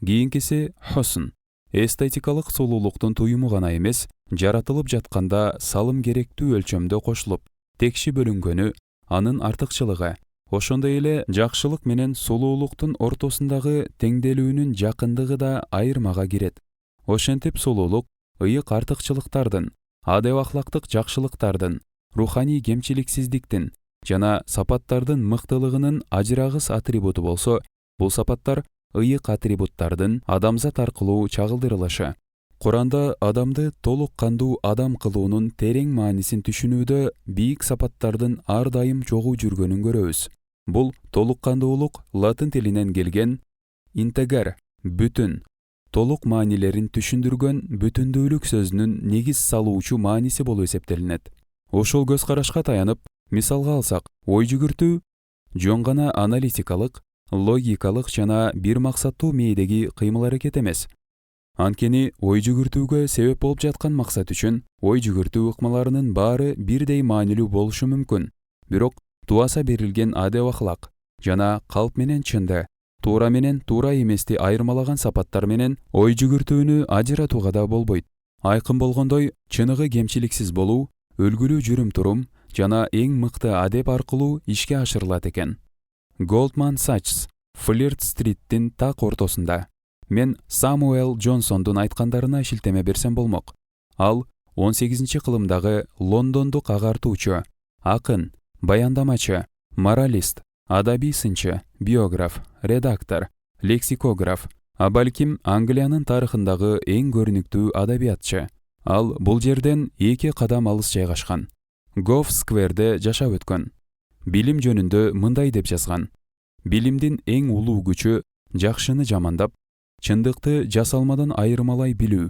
Кийинкиси хусн, эстетикалык сулуулуктун туюму гана эмес, жаратылып жатканда салым керектүү өлчөмдө кошулуп, текши бөлүнгөнү, анын артыкчылыгы. Ошондой эле жакшылык менен сулуулуктун ортосундагы теңделүүнүн жакындыгы да айырмага кирет. Ошентип сулуулук ыйык артыкчылыктардын, адеп-ахлактык жакшылыктардын, руханий кемчиликсиздиктин жана сапаттардын мыктылыгынын ажырагыс атрибуту болсо, бул сапаттар ыйык атрибуттардын адамзат аркылуу чагылдырылышы. Куранда адамды толук кандуу адам кылуунун терең маанисин түшүнүүдө бийик сапаттардын ар дайым чогуу жүргөнүн көрөбүз. Бул толук кандуулук латын тилинен келген интегар, бүтүн, толук маанилерин түшүндүргөн бүтүндүүлүк сөзүнүн негиз салуучу мааниси болуп эсептелинет. Ошол көз карашка таянып, мисалга алсак, ой жүгүртүү жөн гана аналитикалык, логикалык жана бир максаттуу мээдеги кыймыл-аракет эмес. Анткени ой жүгүртүүгө себеп болуп жаткан максат үчүн ой жүгүртүү ыкмаларынын баары бирдей маанилүү болушу мүмкүн. Бирок туаса берилген адеп-ахлак жана калп менен чынды, туура менен туура эмести айырмалаган сапаттар менен ой жүгүртүүнү ажыратууга да болбойт. Айкын болгондой, чыныгы кемчиликсиз болуу, өлгүлүү жүрүм-турум жана эң мыкты адеп аркылуу ишке ашырылат экен. Goldman Sachs, Флирт Стриттин так ортосунда. Мен Самуэл Джонсондун айткандарына шилтеме берсем болмок. Ал 18-кылымдагы лондондук агартуучу, акын, баяндамачы, моралист, адабий сынчы, биограф, редактор, лексикограф, а балким Англиянын тарыхындагы эң көрүнүктүү адабиятчы. Ал бул жерден 2 кадам алыс жайгашкан. Гов Скверде жашап өткөн. Билим жөнүндө мындай деп жазган: билимдин эң улуу күчү жакшыны жамандап, чындыкты жасалмадан айырмалай билүү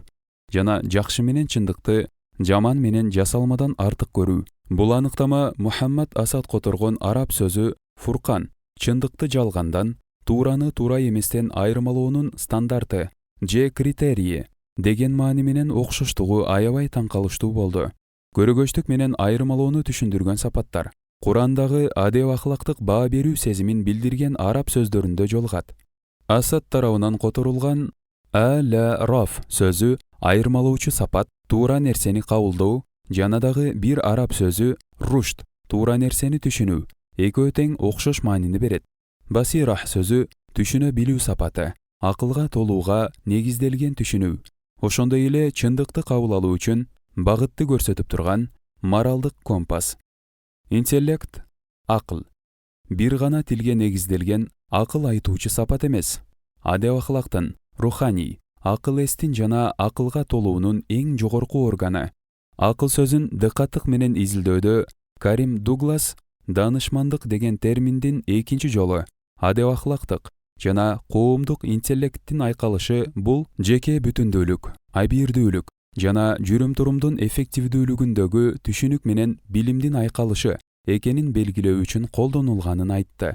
жана жакшы менен чындыкты жаман менен жасалмадан артык көрүү. Бул аныктама Мухаммад Асад которгон араб сөзү фуркан, чындыкты жалгандан, туураны туура эместен айырмалоонун стандарты же критерийи деген маани менен окшоштугу аябай таң калыштуу болду. Көрөгөчтүк менен айырмалоону түшүндүргөн сапаттар Курандагы адеп-ахлактык баа берүү сезимин билдирген араб сөздөрүндө жолугат. Асад тарабынан которулган «а-ла-раф» сөзү айырмалоочу сапат, туура нерсени кабылдоо, жана дагы бир араб сөзү «рушд» туура нерсени түшүнүү, экөө тең окшош маанини берет. «Басирах» сөзү түшүнө билүү сапаты, акылга толууга негизделген түшүнүү. Ошондой эле чындыкты кабыл алуу үчүн багытты көрсөтүп турган моралдык компас. Интеллект, акыл. Бир гана тилге негизделген акыл айтуучу сапат эмес. Адеп-ахлактын, руханий, акыл-эстин жана акылга толуунун эң жогорку органы. Акыл сөзүн дыкаттык менен изилдөөдө Карим Дуглас данышмандык деген терминдин экинчи жолу адеп-ахлактык жана коомдук интеллекттин айкалышы бул жеке бүтүндүүлүк, абийирдүүлүк жана жүрүм-турумдун эффективдүүлүгүндөгү түшүнүк менен билимдин айкалышы экенин белгилөө үчүн колдонулганын айтты.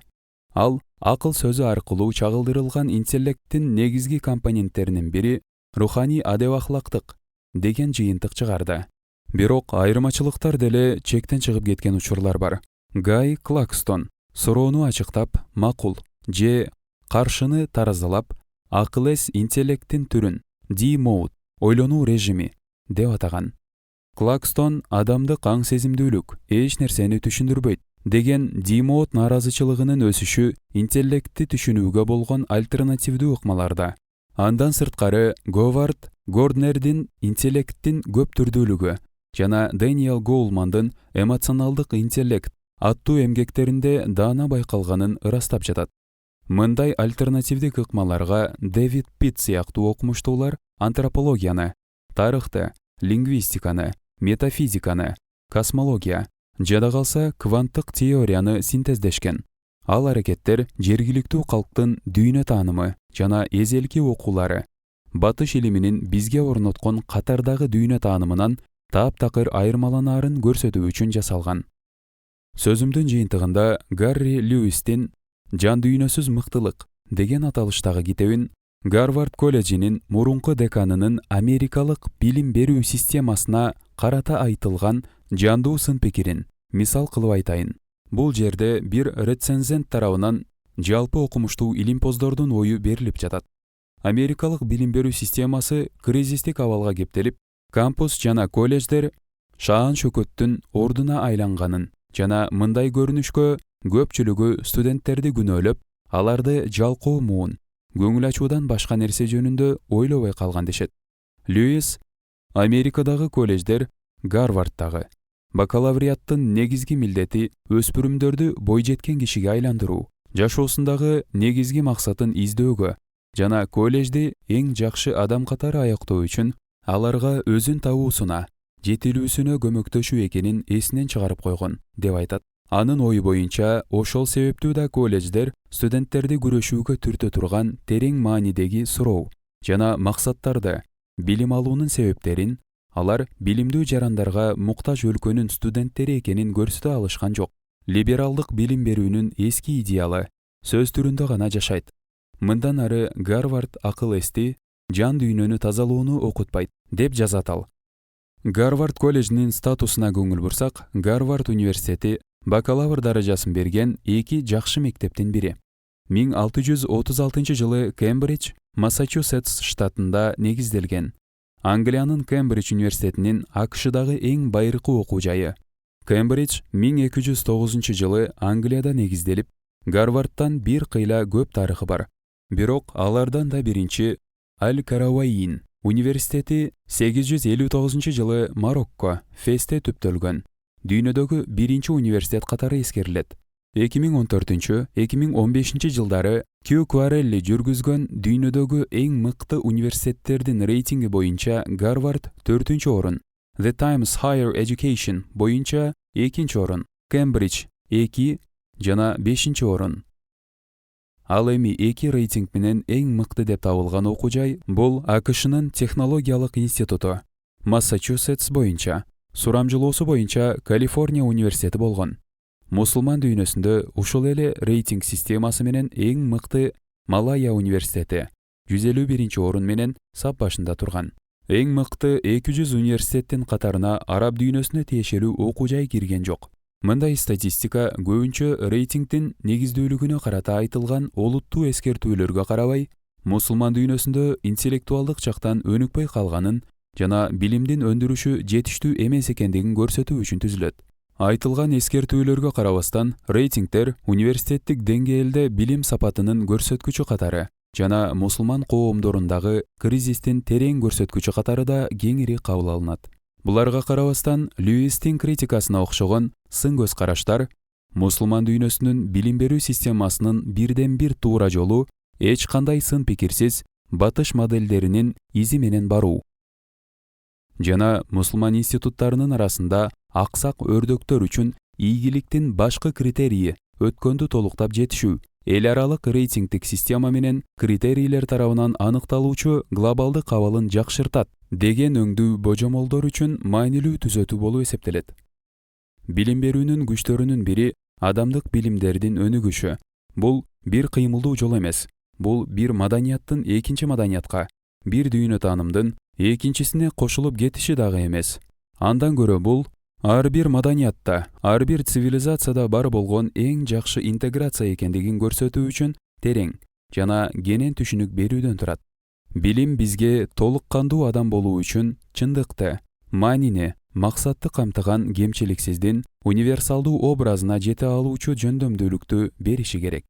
Ал акыл сөзү аркылуу чагылдырылган интеллекттин негизги компоненттеринин бири руханий адеп-ахлактык деген жыйынтык чыгарды. Бирок айырмачылыктар деле чектен чыгып кеткен учурлар бар. Гай Клакстон суроону ачыктап, макул же каршыны таразалап, акыл-эс интеллекттин түрүн ди-моут ойлонуу режими деп атаган. Клакстон адамдык аң сезимдүүлүк эч нерсени түшүндүрбөйт деген Димоот нааразычылыгынын өсүшү интеллектти түшүнүүгө болгон альтернативдүү ыкмаларда. Андан сырткары Говард Горднердин интеллекттин көп түрдүүлүгү жана Дэниел Гоулмандын эмоционалдык интеллект аттуу эмгектеринде даана байкалганын ырастап жатат. Мындай альтернативдик ыкмаларга Дэвид Питт сыяктуу окумуштуулар антропологияны, тарыхты, лингвистиканы, метафизиканы, космология, жада калса кванттык теорияны синтездешкен. Ал аракеттер жергиликтүү калктын дүйнө таанымы жана эзелки окуулары, батыш илиминин бизге орноткон катардагы дүйнө таанымынан таптакыр айырмаланаарын көрсөтүү үчүн жасалган. Сөзүмдүн жыйынтыгында Гарри Льюистин «Жан дүйнөсүз мыктылык» деген аталыштагы китебин Гарвард колледжинин мурунку деканынын Америкалык билим берүү системасына карата айтылган жандуу сын пикирин мисал кылып айтайын. Бул жерде бир рецензент тарабынан жалпы окумуштуу илимпоздордун ою берилип жатат. Америкалык билим берүү системасы кризистик абалга кептелип, кампус жана колледждер шаан шөкөттүн ордуна айланганын жана мындай көрүнүшкө көпчүлүгү студенттерди күнөөлөп, аларды жалкоо муун, көңүл ачуудан башка нерсе жөнүндө ойлобой калган дешет. Льюис Америкадагы колледждер Гарвардтагы бакалавриаттын негизги милдети өспүрүмдөрдү бойжеткен кишиге айландыруу, жашоосундагы негизги максатын издөөгө жана колледжди эң жакшы адам катары аяктоо үчүн аларга өзүн табуусуна, жетилүүсүнө көмөктөшүү экенин эсинен чыгарып койгон деп айтат. Анын ою боюнча, ошол себептүү да колледждер студенттерди күрөшүүгө түртө турган терең маанидеги суроо жана максаттарды, билим алуунун себептерин, алар билимдүү жарандарга муктаж өлкөнүн студенттери экенин көрсөтө алышкан жок. Либералдык билим берүүнүн эски идеалы сөз түрүндө гана жашайт. Мындан ары Гарвард акыл эсти, жан дүйнөнү тазалоону окутпайт, деп жазат ал. Гарвард колледжинин статусуна көңүл бурсак, Гарвард университети бакалавр даражасын берген эки жакшы мектептин бири. 1636 жылы Кембридж, Массачусетс штатында негизделген. Англиянын Кембридж университетинин АКШдагы эң байыркы окуу жайы. Кембридж 1209 жылы Англияда негизделип, Гарвардтан бир кыйла көп тарыхы бар. Бирок алардан да биринчи Аль-Караваин университети 859 жылы Марокко, Фесте түптөлгөн. Дүйнөдөгү биринчи университет катары эскерилет. 2014-2015 жылдары Кью Кварелли жүргүзгөн дүйнөдөгү эң мыкты университеттердин рейтинги боюнча Гарвард 4-чү орун, The Times Higher Education боюнча 2-чи орун, Кембридж 2 жана 5-чи орун. Ал эми 2 рейтинг менен эң мыкты деп табылган окуу жай бул АКШнын технологиялык институту, Массачусетс боюнча, сурамжылоосу боюнча Калифорния университети болгон. Мусулман дүйнөсүндө ушул эле рейтинг системасы менен эң мыкты Малайя университети 151-чи орун менен сап башында турган. Эң мыкты 200 университеттин катарына араб дүйнөсүнө тиешелүү окуу жай кирген жок. Мындай статистика көбүнчө рейтингдин негиздүүлүгүнө карата айтылган олуттуу эскертүүлөргө карабай, мусулман дүйнөсүндө интеллектуалдык жактан өнүкпөй калганын жана билимдин өндүрүшү жетиштүү эмес экендигин көрсөтүү үчүн түзүлөт. Айтылган эскертүүлөргө карабастан, рейтингдер университеттик деңгээлде билим сапатынын көрсөткүчү катары жана мусулман коомдорундагы кризистин терең көрсөткүчү катары да кеңири кабыл алынат. Буларга карабастан, Льюистин критикасына окшогон сын көз караштар мусулман дүйнөсүнүн билим берүү системасынын бирден бир туура жолу эч кандай сын пикирсиз батыш моделдеринин изи менен баруу жана мусулман институттарынын арасында аксак өрдөктөр үчүн ийгиликтин башкы критерийи өткөндү толуктап жетишүү, эл аралык рейтингдик система менен критерийлер тарабынан аныкталуучу глобалдык абалын жакшыртат деген өңдүү божомолдор үчүн маанилүү түзөтүү болуп эсептелет. Билим берүүнүн күчтөрүнүн бири адамдык билимдердин өнүгүшү. Бул бир кыймылдуу жол эмес. Бул бир маданияттын экинчи маданиятка, бир дүйнө таанымдын экинчисине кошулуп кетиши дагы эмес. Андан көрө бул ар бир маданиятта, ар бир цивилизацияда бар болгон эң жакшы интеграция экендигин көрсөтүү үчүн терең жана кенен түшүнүк берүүдөн турат. Билим бизге толук кандуу адам болуу үчүн чындыкты, маанини, максатты камтыган кемчиликсиздин универсалдуу образына жете алуучу жөндөмдүүлүктү бериши керек.